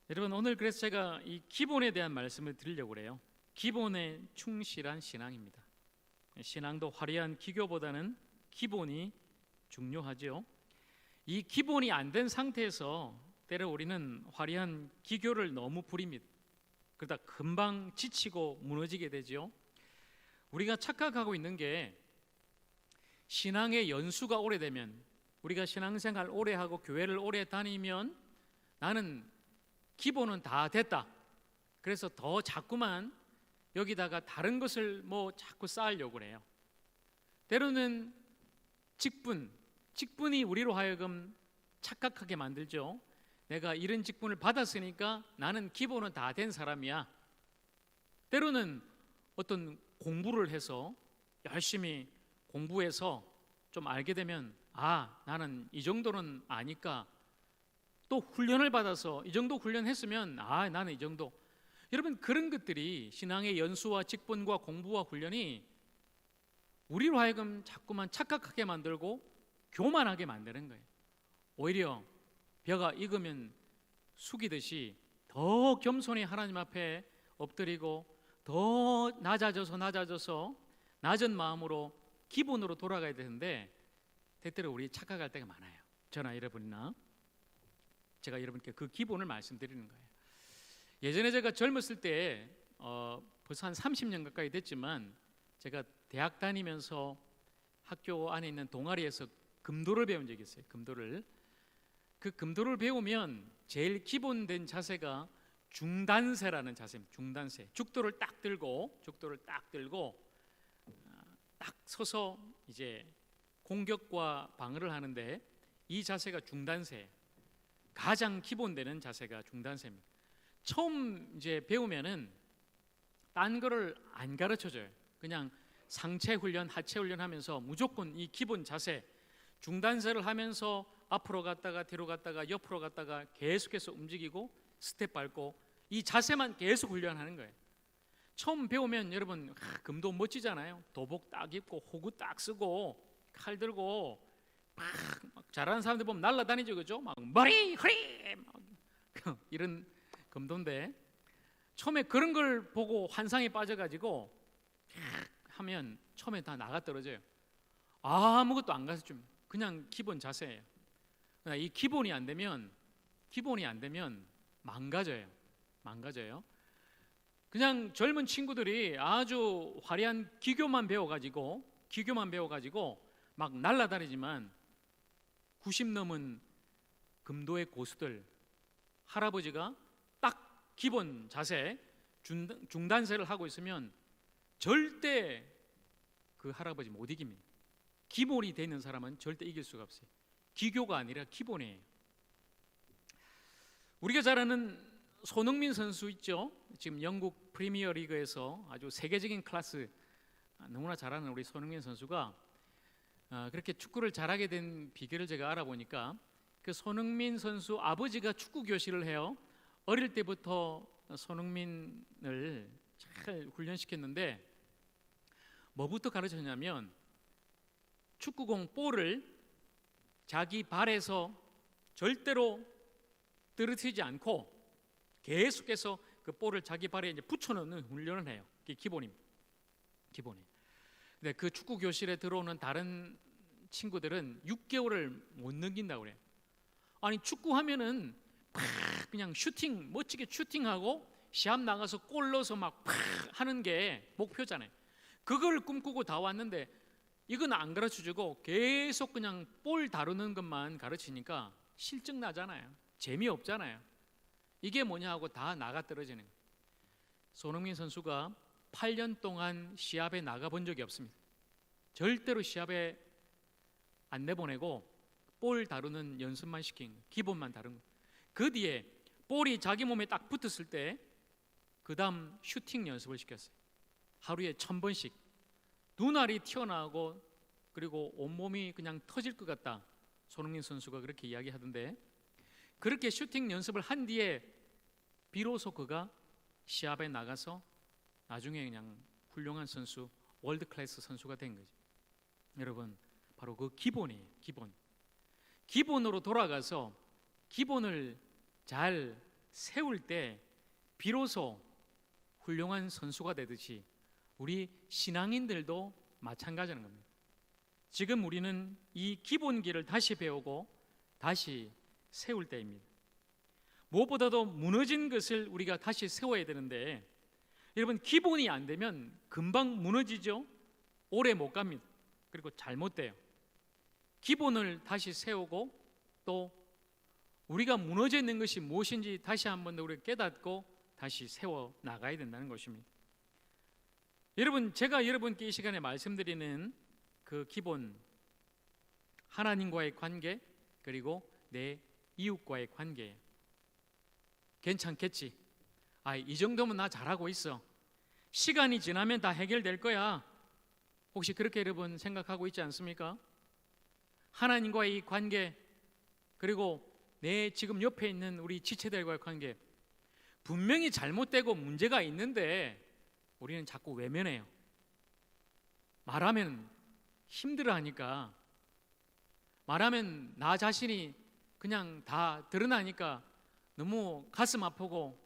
[SPEAKER 1] 여러분 오늘 그래서 제가 이 기본에 대한 말씀을 드리려고 그래요. 기본에 충실한 신앙입니다. 신앙도 화려한 기교보다는 기본이 중요하죠. 이 기본이 안 된 상태에서 때로 우리는 화려한 기교를 너무 부립니다. 그러다 금방 지치고 무너지게 되죠. 우리가 착각하고 있는 게 신앙의 연수가 오래되면, 우리가 신앙생활 오래 하고 교회를 오래 다니면 나는 기본은 다 됐다, 그래서 더 자꾸만 여기다가 다른 것을 뭐 자꾸 쌓으려고 그래요. 때로는 직분이 우리로 하여금 착각하게 만들죠. 내가 이런 직분을 받았으니까 나는 기본은 다 된 사람이야. 때로는 어떤 공부를 해서 열심히 공부해서 좀 알게 되면 나는 이 정도는 아니까, 또 훈련을 받아서 이 정도 훈련했으면 나는 이 정도. 여러분, 그런 것들이 신앙의 연수와 직분과 공부와 훈련이 우리로 하여금 자꾸만 착각하게 만들고 교만하게 만드는 거예요. 오히려 벼가 익으면 숙이듯이 더 겸손히 하나님 앞에 엎드리고 더 낮아져서 낮은 마음으로 기본으로 돌아가야 되는데, 때때로 우리 착각할 때가 많아요. 저나 여러분이나. 제가 여러분께 그 기본을 말씀드리는 거예요. 예전에 제가 젊었을 때 벌써 한 30년 가까이 됐지만, 제가 대학 다니면서 학교 안에 있는 동아리에서 금도를 배운 적이 있어요. 그 금도를 배우면 제일 기본된 자세가 중단세라는 자세입니다. 중단세. 죽도를 딱 들고 딱 서서 이제 공격과 방어를 하는데, 이 자세가 중단세, 가장 기본되는 자세가 중단세입니다. 처음 이제 배우면은 딴 거를 안 가르쳐줘요. 그냥 상체 훈련, 하체 훈련하면서 무조건 이 기본 자세, 중단세를 하면서 앞으로 갔다가 뒤로 갔다가 옆으로 갔다가 계속해서 움직이고 스텝 밟고 이 자세만 계속 훈련하는 거예요. 처음 배우면 여러분 금도 멋지잖아요. 도복 딱 입고 호구 딱 쓰고 칼 들고 막 잘하는 사람들 보면 날라다니죠, 그죠? 막 머리 허리 막 이런 금도인데, 처음에 그런 걸 보고 환상에 빠져가지고 하면 처음에 다 나가 떨어져요. 아무것도 안 가르쳐줍니다. 그냥 기본 자세예요. 이 기본이 안 되면 망가져요. 그냥 젊은 친구들이 아주 화려한 기교만 배워가지고 막 날라다니지만 90 넘은 금도의 고수들, 할아버지가 딱 기본 자세 중단세를 하고 있으면 절대 그 할아버지 못 이깁니다. 기본이 되는 사람은 절대 이길 수가 없어요. 기교가 아니라 기본이에요. 우리가 잘 아는 손흥민 선수 있죠? 지금 영국 프리미어 리그에서 아주 세계적인 클래스, 너무나 잘하는 우리 손흥민 선수가 그렇게 축구를 잘하게 된 비결을 제가 알아보니까, 그 손흥민 선수 아버지가 축구 교실을 해요. 어릴 때부터 손흥민을 잘 훈련시켰는데 뭐부터 가르쳤냐면, 축구공 볼을 자기 발에서 절대로 떨어뜨리지 않고 계속해서 그 볼을 자기 발에 이제 붙여넣는 훈련을 해요. 그게 기본입니다. 근데 그 축구 교실에 들어오는 다른 친구들은 6개월을 못 넘긴다고 그래요. 아니, 축구하면은 그냥 멋지게 슈팅하고 시합 나가서 골 넣어서 막 하는 게 목표잖아요. 그걸 꿈꾸고 다 왔는데 이건 안 가르쳐주고 계속 그냥 볼 다루는 것만 가르치니까 실증 나잖아요. 재미없잖아요. 이게 뭐냐 하고 다 나가 떨어지는 거예요. 손흥민 선수가 8년 동안 시합에 나가본 적이 없습니다. 절대로 시합에 안 내보내고 볼 다루는 연습만 시킨 거예요. 기본만 다룬 거예요. 그 뒤에 볼이 자기 몸에 딱 붙었을 때 그 다음 슈팅 연습을 시켰어요. 하루에 1000번씩. 눈알이 튀어나오고 그리고 온몸이 그냥 터질 것 같다, 손흥민 선수가 그렇게 이야기하던데, 그렇게 슈팅 연습을 한 뒤에 비로소 그가 시합에 나가서 나중에 그냥 훌륭한 선수, 월드 클래스 선수가 된 거죠. 여러분, 바로 그 기본이에요. 기본으로 돌아가서 기본을 잘 세울 때 비로소 훌륭한 선수가 되듯이 우리 신앙인들도 마찬가지라는 겁니다. 지금 우리는 이 기본기를 다시 배우고 다시 세울 때입니다. 무엇보다도 무너진 것을 우리가 다시 세워야 되는데, 여러분, 기본이 안 되면 금방 무너지죠. 오래 못 갑니다. 그리고 잘못돼요. 기본을 다시 세우고 또 우리가 무너져 있는 것이 무엇인지 다시 한번 더 우리가 깨닫고 다시 세워 나가야 된다는 것입니다. 여러분, 제가 여러분께 이 시간에 말씀드리는 그 기본, 하나님과의 관계 그리고 내 이웃과의 관계예요. 괜찮겠지? 이 정도면 나 잘하고 있어. 시간이 지나면 다 해결될 거야. 혹시 그렇게 여러분 생각하고 있지 않습니까? 하나님과의 이 관계, 그리고 내 지금 옆에 있는 우리 지체들과의 관계, 분명히 잘못되고 문제가 있는데 우리는 자꾸 외면해요. 말하면 힘들어하니까, 말하면 나 자신이 그냥 다 드러나니까 너무 가슴 아프고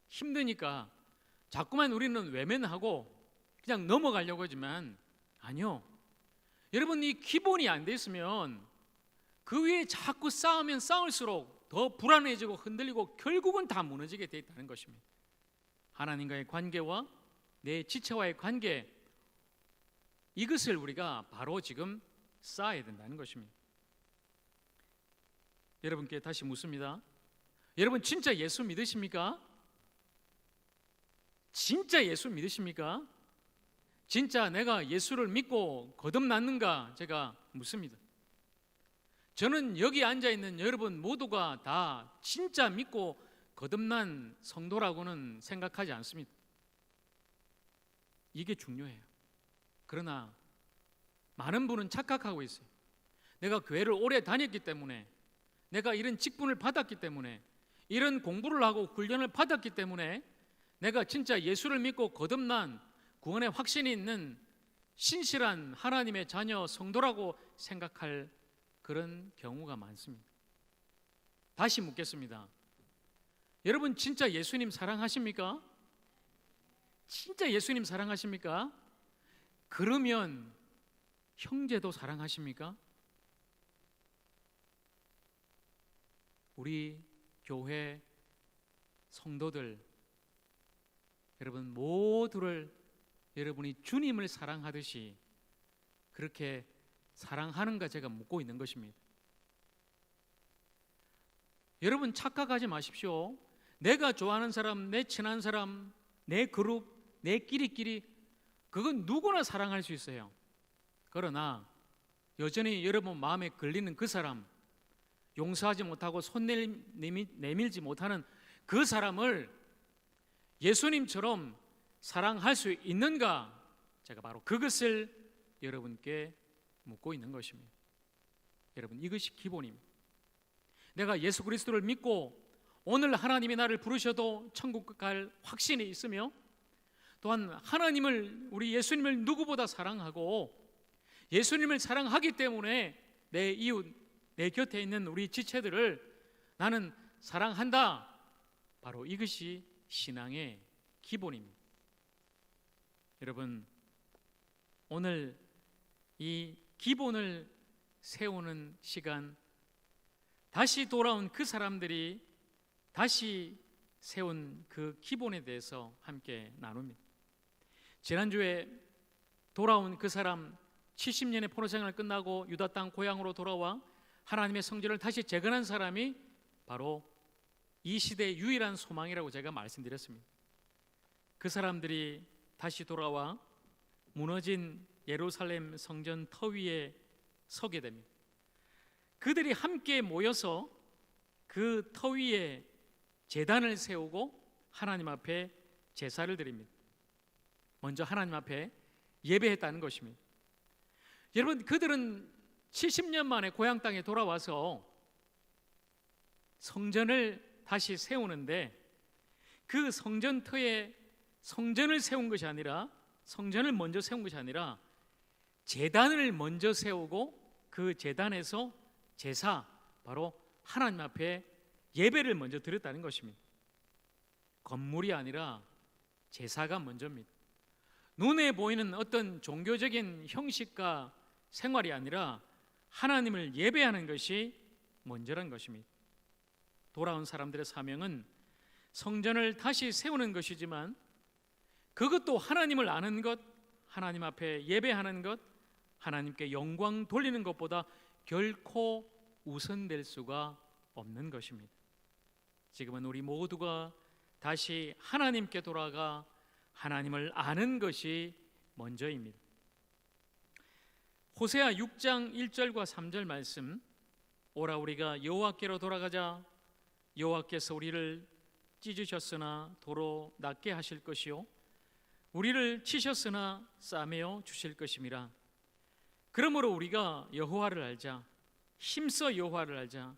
[SPEAKER 1] 힘드니까 자꾸만 우리는 외면하고 그냥 넘어가려고 하지만, 아니요. 여러분, 이 기본이 안 돼 있으면 그 위에 자꾸 쌓으면 쌓을수록 더 불안해지고 흔들리고 결국은 다 무너지게 돼 있다는 것입니다. 하나님과의 관계와 내 지체와의 관계, 이것을 우리가 바로 지금 쌓아야 된다는 것입니다. 여러분께 다시 묻습니다. 여러분, 진짜 예수 믿으십니까? 진짜 예수 믿으십니까? 진짜 내가 예수를 믿고 거듭났는가 제가 묻습니다. 저는 여기 앉아있는 여러분 모두가 다 진짜 믿고 거듭난 성도라고는 생각하지 않습니다. 이게 중요해요. 그러나 많은 분은 착각하고 있어요. 내가 교회를 오래 다녔기 때문에, 내가 이런 직분을 받았기 때문에, 이런 공부를 하고 훈련을 받았기 때문에 내가 진짜 예수를 믿고 거듭난 구원의 확신이 있는 신실한 하나님의 자녀 성도라고 생각할 그런 경우가 많습니다. 다시 묻겠습니다. 여러분, 진짜 예수님 사랑하십니까? 진짜 예수님 사랑하십니까? 그러면 형제도 사랑하십니까? 우리 교회 성도들, 여러분 모두를 여러분이 주님을 사랑하듯이 그렇게 사랑하는가 제가 묻고 있는 것입니다. 여러분, 착각하지 마십시오. 내가 좋아하는 사람, 내 친한 사람, 내 그룹, 내 끼리끼리, 그건 누구나 사랑할 수 있어요. 그러나 여전히 여러분 마음에 걸리는 그 사람, 용서하지 못하고 손 내밀지 못하는 그 사람을 예수님처럼 사랑할 수 있는가? 제가 바로 그것을 여러분께 묻고 있는 것입니다. 여러분, 이것이 기본입니다. 내가 예수 그리스도를 믿고 오늘 하나님이 나를 부르셔도 천국 갈 확신이 있으며, 또한 하나님을, 우리 예수님을 누구보다 사랑하고 예수님을 사랑하기 때문에 내 이웃, 내 곁에 있는 우리 지체들을 나는 사랑한다. 바로 이것이 신앙의 기본입니다. 여러분, 오늘 이 기본을 세우는 시간, 다시 돌아온 그 사람들이 다시 세운 그 기본에 대해서 함께 나눕니다. 지난주에 돌아온 그 사람, 70년의 포로 생활을 끝나고 유다 땅 고향으로 돌아와 하나님의 성전을 다시 재건한 사람이 바로 이 시대의 유일한 소망이라고 제가 말씀드렸습니다. 그 사람들이 다시 돌아와 무너진 예루살렘 성전 터 위에 서게 됩니다. 그들이 함께 모여서 그 터 위에 제단을 세우고 하나님 앞에 제사를 드립니다. 먼저 하나님 앞에 예배했다는 것입니다. 여러분, 그들은 70년 만에 고향 땅에 돌아와서 성전을 다시 세우는데, 그 성전터에 성전을 세운 것이 아니라, 성전을 먼저 세운 것이 아니라 제단을 먼저 세우고 그 제단에서 제사, 바로 하나님 앞에 예배를 먼저 드렸다는 것입니다. 건물이 아니라 제사가 먼저입니다. 눈에 보이는 어떤 종교적인 형식과 생활이 아니라 하나님을 예배하는 것이 먼저란 것입니다. 돌아온 사람들의 사명은 성전을 다시 세우는 것이지만 그것도 하나님을 아는 것, 하나님 앞에 예배하는 것, 하나님께 영광 돌리는 것보다 결코 우선될 수가 없는 것입니다. 지금은 우리 모두가 다시 하나님께 돌아가 하나님을 아는 것이 먼저입니다. 호세아 6장 1절과 3절 말씀, 오라 우리가 여호와께로 돌아가자. 여호와께서 우리를 찢으셨으나 도로 낫게 하실 것이요 우리를 치셨으나 싸매어 주실 것임이라. 그러므로 우리가 여호와를 알자. 힘써 여호와를 알자.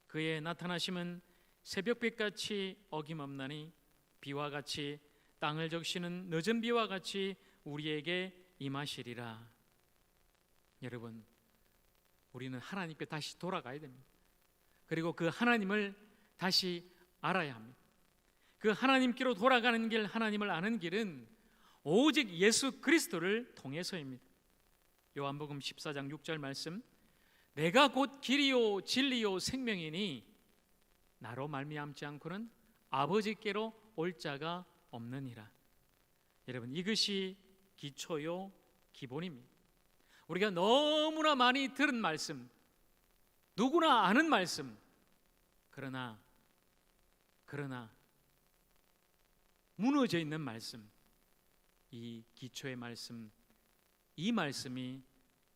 [SPEAKER 1] 그의 나타나심은 새벽빛같이 어김없나니 비와 같이 땅을 적시는 늦은 비와 같이 우리에게 임하시리라. 여러분, 우리는 하나님께 다시 돌아가야 됩니다. 그리고 그 하나님을 다시 알아야 합니다. 그 하나님께로 돌아가는 길, 하나님을 아는 길은 오직 예수 그리스도를 통해서입니다. 요한복음 14장 6절 말씀, 내가 곧 길이요 진리요 생명이니 나로 말미암지 않고는 아버지께로 올 자가 없느니라. 여러분, 이것이 기초요 기본입니다. 우리가 너무나 많이 들은 말씀, 누구나 아는 말씀, 그러나 무너져 있는 말씀, 이 기초의 말씀, 이 말씀이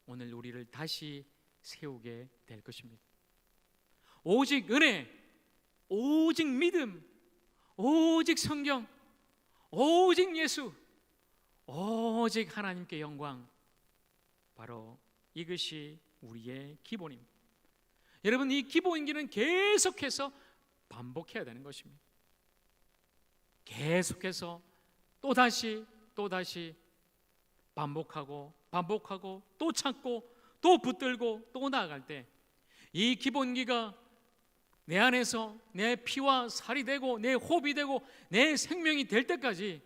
[SPEAKER 1] 오늘 우리를 다시 세우게 될 것입니다. 오직 은혜, 오직 믿음, 오직 성경, 오직 예수, 오직 하나님께 영광, 바로 이것이 우리의 기본입니다. 여러분, 이 기본기는 계속해서 반복해야 되는 것입니다. 계속해서 또다시 반복하고 또 찾고 또 붙들고 또 나아갈 때 이 기본기가 내 안에서 내 피와 살이 되고 내 호흡이 되고 내 생명이 될 때까지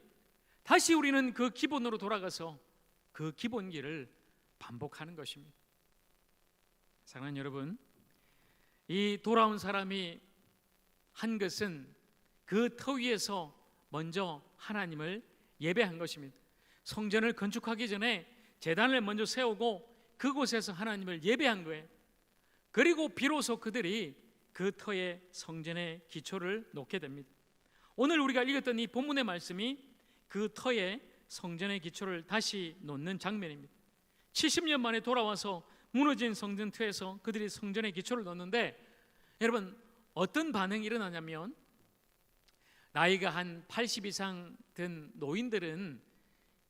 [SPEAKER 1] 다시 우리는 그 기본으로 돌아가서 그 기본기를 반복하는 것입니다. 사랑하는 여러분, 이 돌아온 사람이 한 것은 그 터 위에서 먼저 하나님을 예배한 것입니다. 성전을 건축하기 전에 제단을 먼저 세우고 그곳에서 하나님을 예배한 거예요. 그리고 비로소 그들이 그 터에 성전의 기초를 놓게 됩니다. 오늘 우리가 읽었던 이 본문의 말씀이 그 터에 성전의 기초를 다시 놓는 장면입니다. 70년 만에 돌아와서 무너진 성전 터에서 그들이 성전의 기초를 놓는데, 여러분, 어떤 반응이 일어나냐면 나이가 한 80 이상 된 노인들은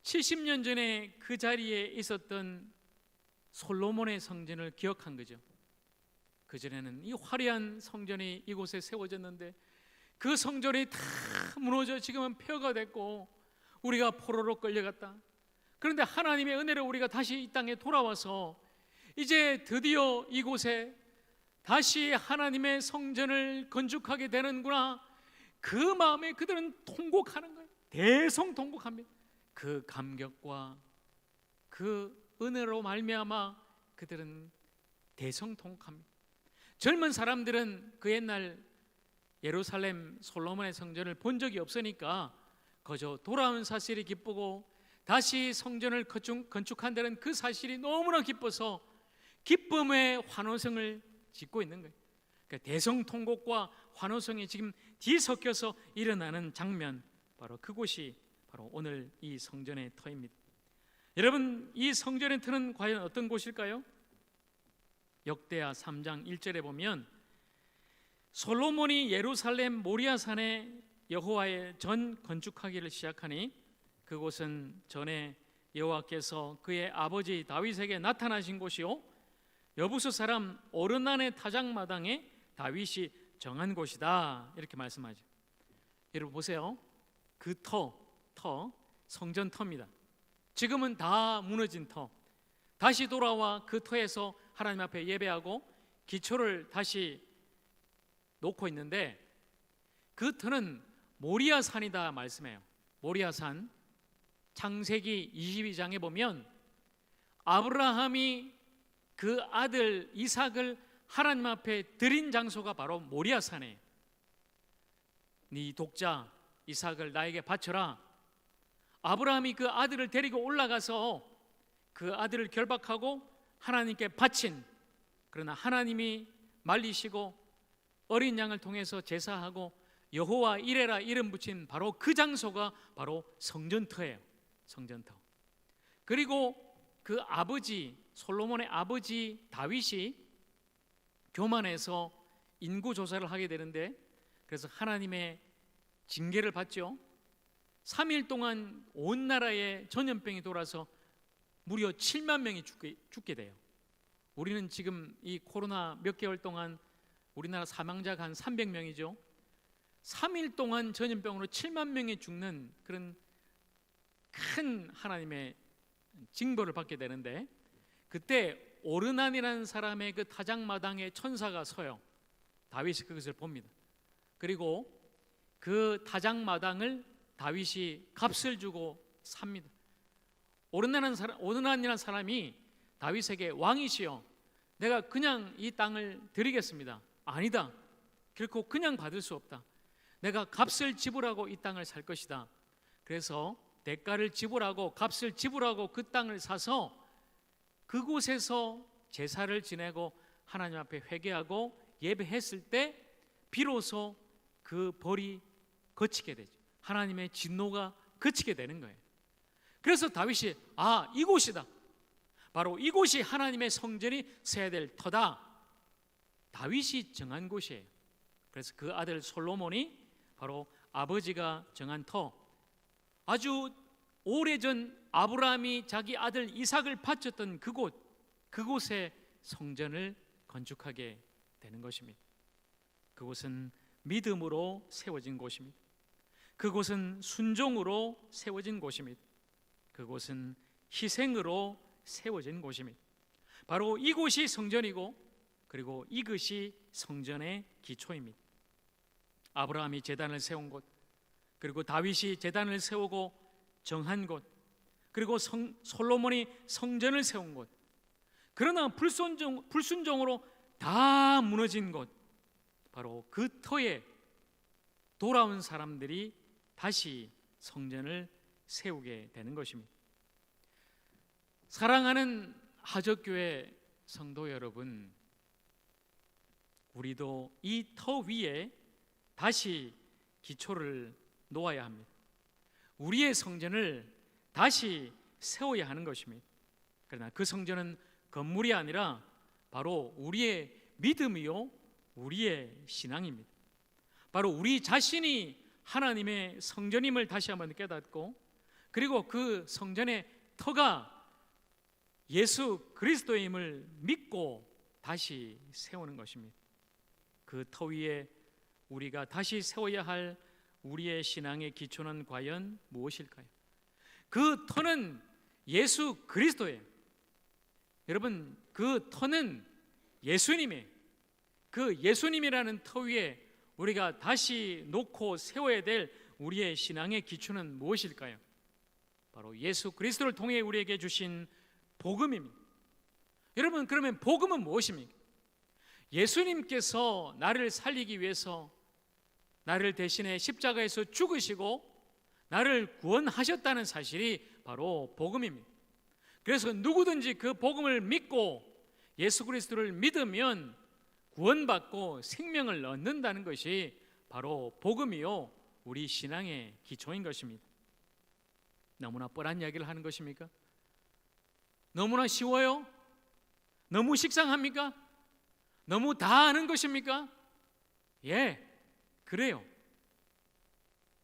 [SPEAKER 1] 70년 전에 그 자리에 있었던 솔로몬의 성전을 기억한 거죠. 그전에는 이 화려한 성전이 이곳에 세워졌는데 그 성전이 다 무너져 지금은 폐허가 됐고 우리가 포로로 끌려갔다. 그런데 하나님의 은혜로 우리가 다시 이 땅에 돌아와서 이제 드디어 이곳에 다시 하나님의 성전을 건축하게 되는구나. 그 마음에 그들은 통곡하는 거예요. 대성통곡합니다. 그 감격과 그 은혜로 말미암아 그들은 대성통곡합니다. 젊은 사람들은 그 옛날 예루살렘 솔로몬의 성전을 본 적이 없으니까 그저 돌아온 사실이 기쁘고 다시 성전을 건축한다는 그 사실이 너무나 기뻐서 기쁨의 환호성을 짓고 있는 거예요. 그러니까 대성통곡과 환호성이 지금 뒤섞여서 일어나는 장면, 바로 그곳이 바로 오늘 이 성전의 터입니다. 여러분, 이 성전의 터는 과연 어떤 곳일까요? 역대하 3장 1절에 보면 솔로몬이 예루살렘 모리아산에 여호와의 전 건축하기를 시작하니 그곳은 전에 여호와께서 그의 아버지 다윗에게 나타나신 곳이요 여부수 사람 오르난의 타작마당에 다윗이 정한 곳이다, 이렇게 말씀하죠. 여러분 보세요. 그 터, 성전 터입니다. 지금은 다 무너진 터, 다시 돌아와 그 터에서 하나님 앞에 예배하고 기초를 다시 놓고 있는데 그 터는 모리아산이다 말씀해요. 모리아산, 창세기 22장에 보면 아브라함이 그 아들 이삭을 하나님 앞에 드린 장소가 바로 모리아산이에요. 네 독자 이삭을 나에게 바쳐라. 아브라함이 그 아들을 데리고 올라가서 그 아들을 결박하고 하나님께 바친, 그러나 하나님이 말리시고 어린 양을 통해서 제사하고 여호와 이레라 이름 붙인 바로 그 장소가 바로 성전터예요. 성전터. 그리고 그 아버지 솔로몬의 아버지 다윗이 교만해서 인구 조사를 하게 되는데, 그래서 하나님의 징계를 받죠. 3일 동안 온 나라에 전염병이 돌아서 무려 7만 명이 죽게 돼요. 우리는 지금 이 코로나 몇 개월 동안 우리나라 사망자가 한 300명이죠. 3일 동안 전염병으로 7만 명이 죽는 그런 큰 하나님의 징벌을 받게 되는데, 그때 오르난이라는 사람의 그 타작마당에 천사가 서요. 다윗이 그것을 봅니다. 그리고 그 타작마당을 다윗이 값을 주고 삽니다. 오르난이라는 사람이 다윗에게 왕이시여, 내가 그냥 이 땅을 드리겠습니다. 아니다. 결코 그냥 받을 수 없다. 내가 값을 지불하고 이 땅을 살 것이다. 그래서 대가를 지불하고 값을 지불하고 그 땅을 사서 그곳에서 제사를 지내고 하나님 앞에 회개하고 예배했을 때 비로소 그 벌이 그치게 되죠. 하나님의 진노가 그치게 되는 거예요. 그래서 다윗이 이곳이다. 바로 이곳이 하나님의 성전이 세야 될 터다. 다윗이 정한 곳이에요. 그래서 그 아들 솔로몬이 바로 아버지가 정한 터, 아주 오래전 아브라함이 자기 아들 이삭을 바쳤던 그곳에 성전을 건축하게 되는 것입니다. 그곳은 믿음으로 세워진 곳입니다. 그곳은 순종으로 세워진 곳입니다. 그곳은 희생으로 세워진 곳입니다. 바로 이곳이 성전이고, 그리고 이것이 성전의 기초입니다. 아브라함이 제단을 세운 곳, 그리고 다윗이 제단을 세우고 정한 곳, 그리고 솔로몬이 성전을 세운 곳, 그러나 불순종으로 다 무너진 곳, 바로 그 터에 돌아온 사람들이 다시 성전을 세우게 되는 것입니다. 사랑하는 하적교회 성도 여러분, 우리도 이 터 위에 다시 기초를 놓아야 합니다. 우리의 성전을 다시 세워야 하는 것입니다. 그러나 그 성전은 건물이 아니라 바로 우리의 믿음이요, 우리의 신앙입니다. 바로 우리 자신이 하나님의 성전임을 다시 한번 깨닫고, 그리고 그 성전의 터가 예수 그리스도임을 믿고 다시 세우는 것입니다. 그 터 위에 우리가 다시 세워야 할 우리의 신앙의 기초는 과연 무엇일까요? 그 터는 예수 그리스도예요. 여러분, 그 터는 예수님이에요. 그 예수님이라는 터 위에 우리가 다시 놓고 세워야 될 우리의 신앙의 기초는 무엇일까요? 바로 예수 그리스도를 통해 우리에게 주신 복음입니다. 여러분, 그러면 복음은 무엇입니까? 예수님께서 나를 살리기 위해서 나를 대신에 십자가에서 죽으시고 나를 구원하셨다는 사실이 바로 복음입니다. 그래서 누구든지 그 복음을 믿고 예수 그리스도를 믿으면 구원받고 생명을 얻는다는 것이 바로 복음이요, 우리 신앙의 기초인 것입니다. 너무나 뻔한 이야기를 하는 것입니까? 너무나 쉬워요? 너무 식상합니까? 너무 다 아는 것입니까? 예, 그래요.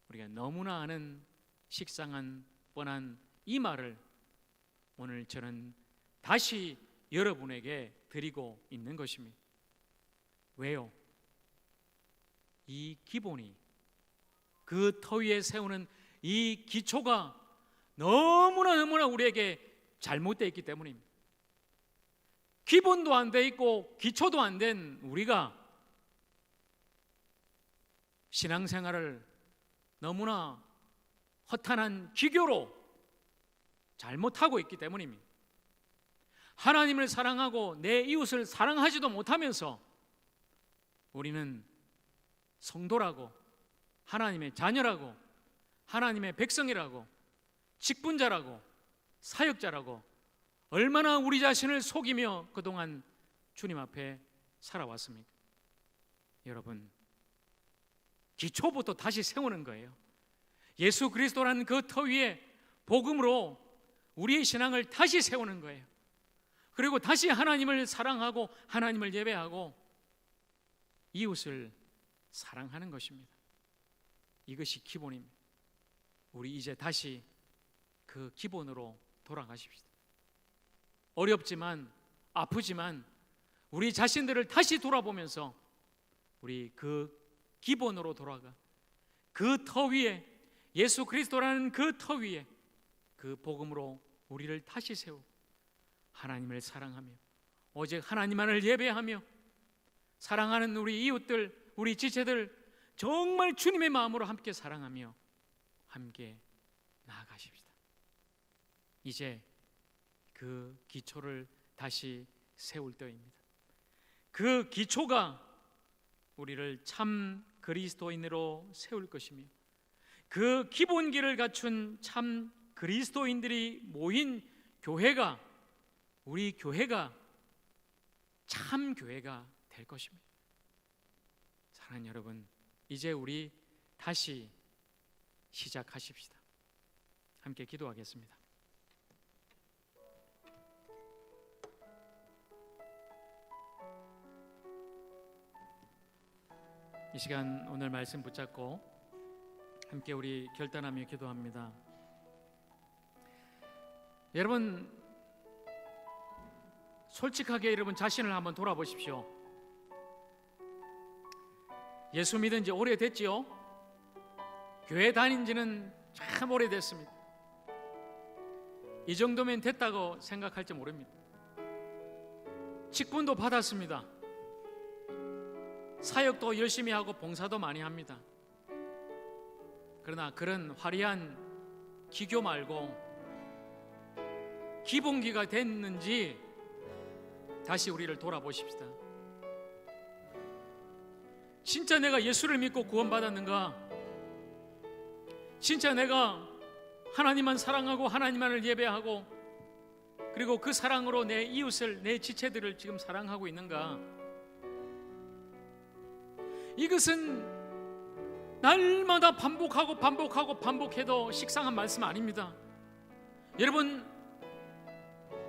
[SPEAKER 1] 우리가 너무나 아는 식상한 뻔한 이 말을 오늘 저는 다시 여러분에게 드리고 있는 것입니다. 왜요? 이 기본이, 그 터 위에 세우는 이 기초가 너무나 우리에게 잘못되어 있기 때문입니다. 기본도 안 돼 있고 기초도 안 된 우리가 신앙생활을 너무나 허탄한 기교로 잘못하고 있기 때문입니다. 하나님을 사랑하고 내 이웃을 사랑하지도 못하면서 우리는 성도라고, 하나님의 자녀라고, 하나님의 백성이라고, 직분자라고, 사역자라고 얼마나 우리 자신을 속이며 그동안 주님 앞에 살아왔습니까? 여러분, 기초부터 다시 세우는 거예요. 예수 그리스도라는 그 터 위에 복음으로 우리의 신앙을 다시 세우는 거예요. 그리고 다시 하나님을 사랑하고 하나님을 예배하고 이웃을 사랑하는 것입니다. 이것이 기본입니다. 우리 이제 다시 그 기본으로 돌아가십시다. 어렵지만 아프지만 우리 자신들을 다시 돌아보면서 우리 그 기본으로 돌아가 그 터 위에, 예수 그리스도라는 그 터 위에 그 복음으로 우리를 다시 세우고 하나님을 사랑하며 오직 하나님만을 예배하며 사랑하는 우리 이웃들, 우리 지체들 정말 주님의 마음으로 함께 사랑하며 함께 나아가십시다. 이제 그 기초를 다시 세울 때입니다. 그 기초가 우리를 참 그리스도인으로 세울 것이며 그 기본기를 갖춘 참 그리스도인들이 모인 교회가, 우리 교회가 참 교회가 될 것입니다. 사랑하는 여러분, 이제 우리 다시 시작하십시다. 함께 기도하겠습니다. 이 시간 오늘 말씀 붙잡고 함께 우리 결단하며 기도합니다. 여러분, 솔직하게 여러분 자신을 한번 돌아보십시오. 예수 믿은 지 오래됐지요? 교회 다닌 지는 참 오래됐습니다. 이 정도면 됐다고 생각할지 모릅니다. 직분도 받았습니다. 사역도 열심히 하고 봉사도 많이 합니다. 그러나 그런 화려한 기교 말고 기본기가 됐는지 다시 우리를 돌아보십시다. 진짜 내가 예수를 믿고 구원받았는가? 진짜 내가 하나님만 사랑하고 하나님만을 예배하고 그리고 그 사랑으로 내 이웃을, 내 지체들을 지금 사랑하고 있는가? 이것은 날마다 반복해도 식상한 말씀 아닙니다. 여러분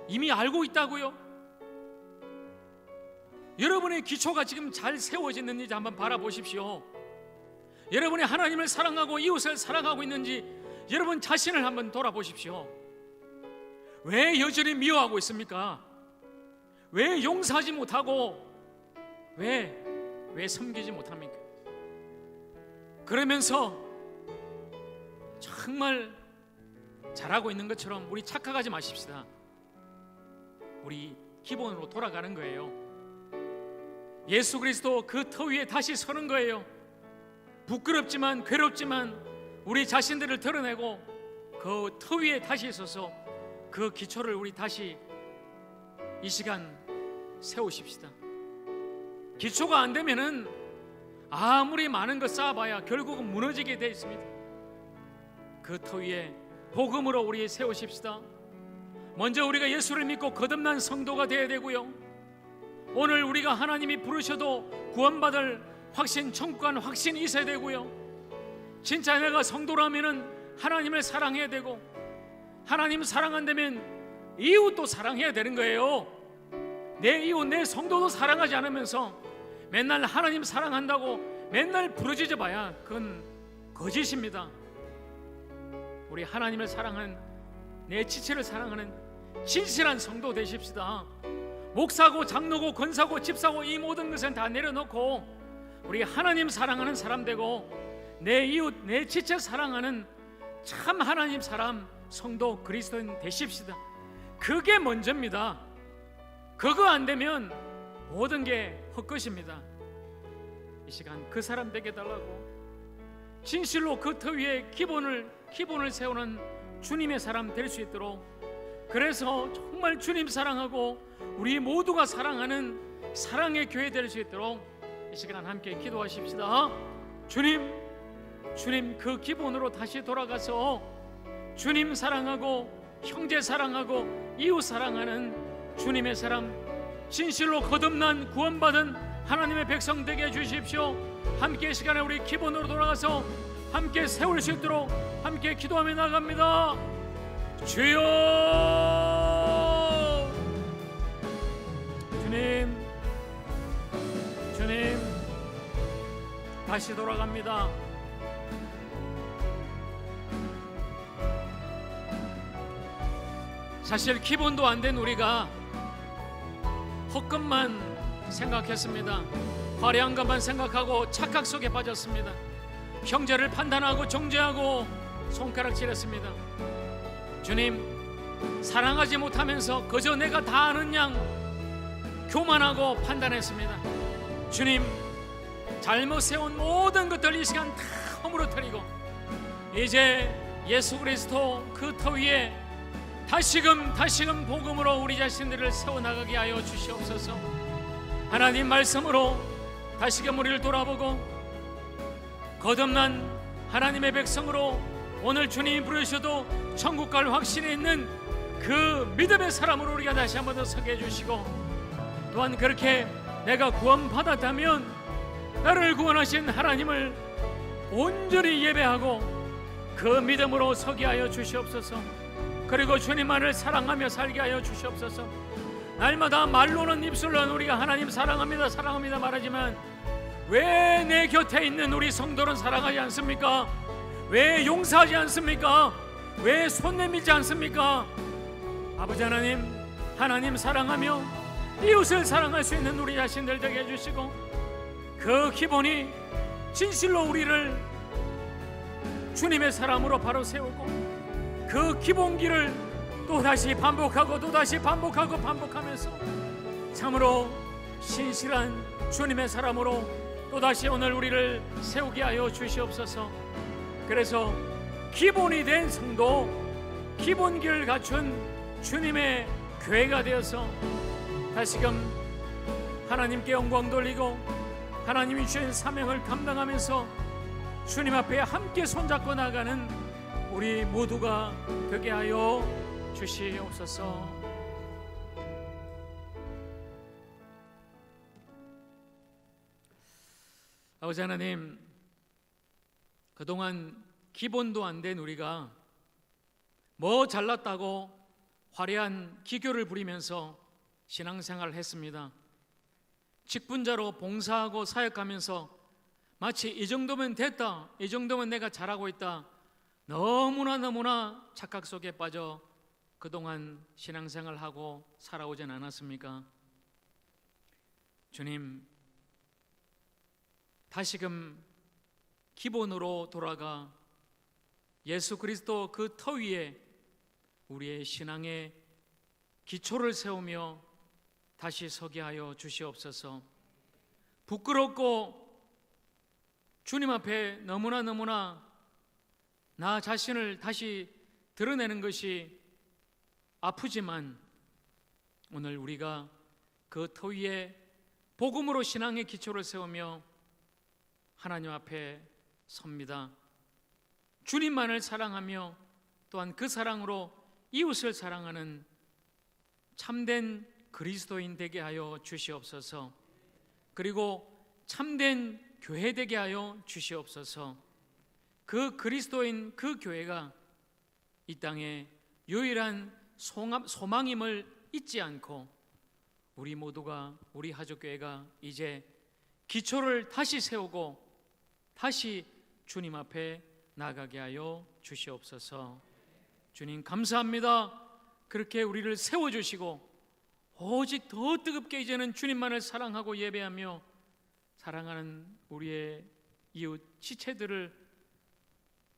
[SPEAKER 1] 이미 알고 있다고요? 여러분의 기초가 지금 잘 세워졌는지 한번 바라보십시오. 여러분이 하나님을 사랑하고 이웃을 사랑하고 있는지 여러분 자신을 한번 돌아보십시오. 왜 여전히 미워하고 있습니까? 왜 용서하지 못하고 왜 섬기지 못합니까? 그러면서 정말 잘하고 있는 것처럼 우리 착각하지 마십시다. 우리 기본으로 돌아가는 거예요. 예수 그리스도 그 터 위에 다시 서는 거예요. 부끄럽지만 괴롭지만 우리 자신들을 드러내고 그 터 위에 다시 서서 그 기초를 우리 다시 이 시간 세우십시다. 기초가 안 되면은 아무리 많은 것 쌓아봐야 결국은 무너지게 되어 있습니다. 그 터 위에 복음으로 우리 세우십시다. 먼저 우리가 예수를 믿고 거듭난 성도가 되어야 되고요, 오늘 우리가 하나님이 부르셔도 구원받을 확신, 청구한 확신이 있어야 되고요, 진짜 내가 성도라면은 하나님을 사랑해야 되고 하나님 사랑한다면 이웃도 사랑해야 되는 거예요. 내 이웃, 내 성도도 사랑하지 않으면서 맨날 하나님 사랑한다고 맨날 부르짖어 봐야 그건 거짓입니다. 우리 하나님을 사랑하는, 내 지체를 사랑하는 진실한 성도 되십시다. 목사고 장로고 권사고 집사고 이 모든 것은 다 내려놓고 우리 하나님 사랑하는 사람 되고 내 이웃, 내 지체 사랑하는 참 하나님 사람, 성도 그리스도인 되십시다. 그게 먼저입니다. 그거 안 되면 모든 게 헛것입니다. 이 시간 그 사람 되게 달라고 진실로 그 터 위에 기본을 세우는 주님의 사람 될 수 있도록 그래서 정말 주님 사랑하고 우리 모두가 사랑하는 사랑의 교회 될 수 있도록 이 시간 함께 기도하십시다. 주님 그 기본으로 다시 돌아가서 주님 사랑하고 형제 사랑하고 이웃 사랑하는 주님의 사람, 진실로 거듭난 구원받은 하나님의 백성 되게 해주십시오. 함께 이 시간에 우리 기본으로 돌아가서 함께 세울 수 있도록 함께 기도하며 나갑니다. 주여, 주님 다시 돌아갑니다. 사실 기본도 안 된 우리가 헛것만 생각했습니다. 화려한 것만 생각하고 착각 속에 빠졌습니다. 형제를 판단하고 정죄하고 손가락질했습니다. 주님, 사랑하지 못하면서 그저 내가 다 아는 양 교만하고 판단했습니다. 주님, 잘못 세운 모든 것들 이 시간 다 허물어뜨리고 이제 예수 그리스도 그 터 위에 다시금 복음으로 우리 자신들을 세워나가게 하여 주시옵소서. 하나님 말씀으로 다시금 우리를 돌아보고 거듭난 하나님의 백성으로 오늘 주님이 부르셔도 천국 갈 확신이 있는 그 믿음의 사람으로 우리가 다시 한번 더 서게 해주시고, 또한 그렇게 내가 구원받았다면 나를 구원하신 하나님을 온전히 예배하고 그 믿음으로 서게 하여 주시옵소서. 그리고 주님만을 사랑하며 살게 하여 주시옵소서. 날마다 말로는 입술로는 우리가 하나님 사랑합니다 사랑합니다 말하지만 왜 내 곁에 있는 우리 성도는 사랑하지 않습니까? 왜 용서하지 않습니까? 왜 손 내밀지 않습니까? 아버지 하나님 사랑하며 이웃을 사랑할 수 있는 우리 자신들 되게 해주시고, 그 기본이 진실로 우리를 주님의 사람으로 바로 세우고 그 기본기를 또다시 반복하고 또다시 반복하면서 참으로 신실한 주님의 사람으로 또다시 오늘 우리를 세우게 하여 주시옵소서. 그래서 기본이 된 성도, 기본기를 갖춘 주님의 교회가 되어서 다시금 하나님께 영광 돌리고 하나님이 주신 사명을 감당하면서 주님 앞에 함께 손잡고 나가는 우리 모두가 되게 하여 주시옵소서. 아버지 하나님, 그동안 기본도 안 된 우리가 뭐 잘났다고 화려한 기교를 부리면서 신앙생활을 했습니다. 직분자로 봉사하고 사역하면서 마치 이 정도면 됐다, 이 정도면 내가 잘하고 있다, 너무나 착각 속에 빠져 그동안 신앙생활하고 살아오진 않았습니까? 주님, 다시금 기본으로 돌아가 예수 그리스도 그 터 위에 우리의 신앙의 기초를 세우며 다시 서게 하여 주시옵소서. 부끄럽고 주님 앞에 너무나 나 자신을 다시 드러내는 것이 아프지만 오늘 우리가 그 터 위에 복음으로 신앙의 기초를 세우며 하나님 앞에 섭니다. 주님만을 사랑하며 또한 그 사랑으로 이웃을 사랑하는 참된 그리스도인 되게 하여 주시옵소서. 그리고 참된 교회 되게 하여 주시옵소서. 그 그리스도인 그 교회가 이 땅에 유일한 소망임을 잊지 않고 우리 모두가, 우리 하족교회가 이제 기초를 다시 세우고 다시 주님 앞에 나가게 하여 주시옵소서. 주님 감사합니다. 그렇게 우리를 세워주시고 오직 더 뜨겁게 이제는 주님만을 사랑하고 예배하며 사랑하는 우리의 이웃 지체들을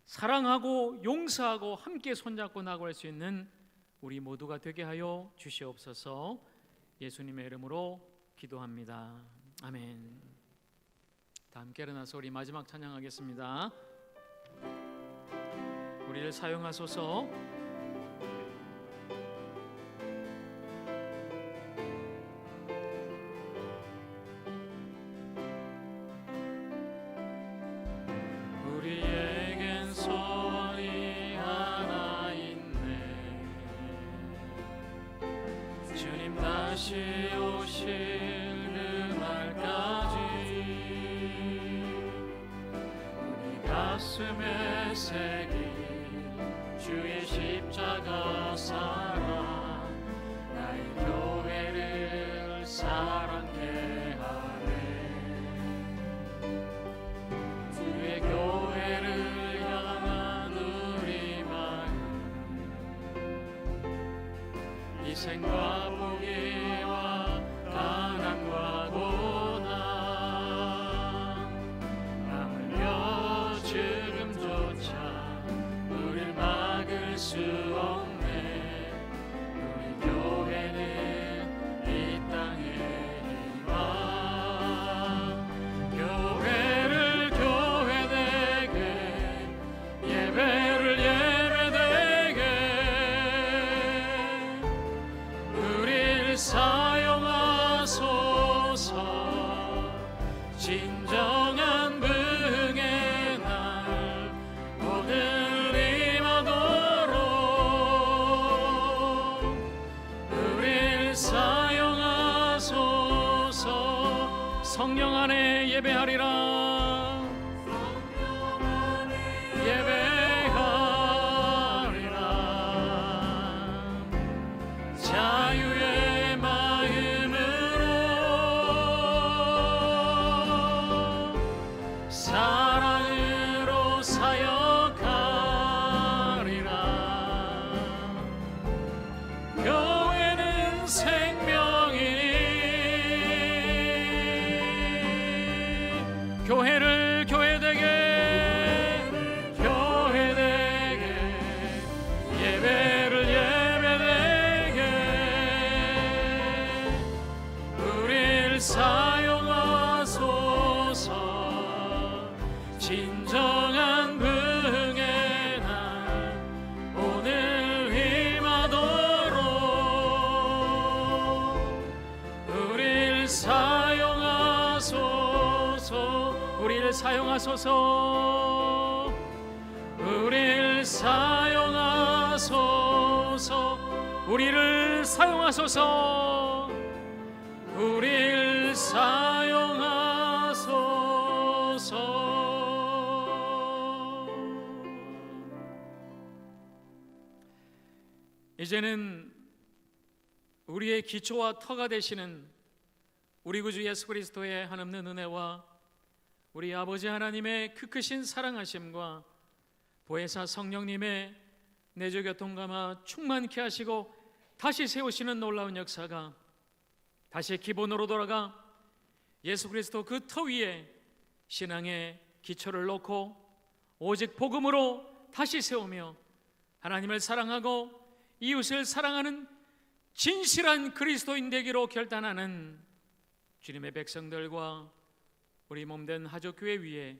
[SPEAKER 1] 사랑하고 용서하고 함께 손잡고 나아갈 수 있는 우리 모두가 되게 하여 주시옵소서. 예수님의 이름으로 기도합니다. 아멘. 다 함께 일어나서 우리 마지막 찬양하겠습니다. 우리를 사용하소서. 다시 오실 그날까지 우리 가슴에 새긴 주의 십자가 사랑 나의 교회를 사랑케 하네. 주의 교회를 향한 우리 마음 희생과 포기와 가난과 고난 하물며 지금조차 우릴 막을 수 없네. 우리 교회는 이 땅의 희망 교회를 교회되게 예배를 예배되게 우릴 사용하소서. 진정한 부흥의 날 오늘 임하도록 우릴 사용하소서. 성령 안에 예배하리라 예배하리라 자유의 마음으로 사랑으로 사역하리라. 교회는 생명이니 교회를 교회되게 교회되게 예배를 예배되게 우릴 사용하소서. 진정한 부흥의 날 오늘 임하도록 우릴 사용하소서. 우릴 사용하소서. 우릴 사용하소서. 우리를 사용하소서. 우릴 사용하소서. 이제는 우리의 기초와 터가 되시는 우리 구주 예수 그리스도의 한없는 은혜와 우리 아버지 하나님의 그 크신 사랑하심과 보혜사 성령님의 내주 교통감화 충만케 하시고 다시 세우시는 놀라운 역사가 다시 기본으로 돌아가 예수 그리스도 그 터 위에 신앙의 기초를 놓고 오직 복음으로 다시 세우며 하나님을 사랑하고 이웃을 사랑하는 진실한 그리스도인 되기로 결단하는 주님의 백성들과 우리 몸된 하족교회 위에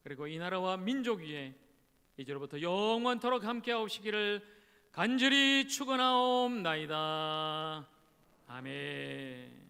[SPEAKER 1] 그리고 이 나라와 민족 위에 이제로부터 영원토록 함께 하시기를 간절히 축원하옵나이다. 아멘.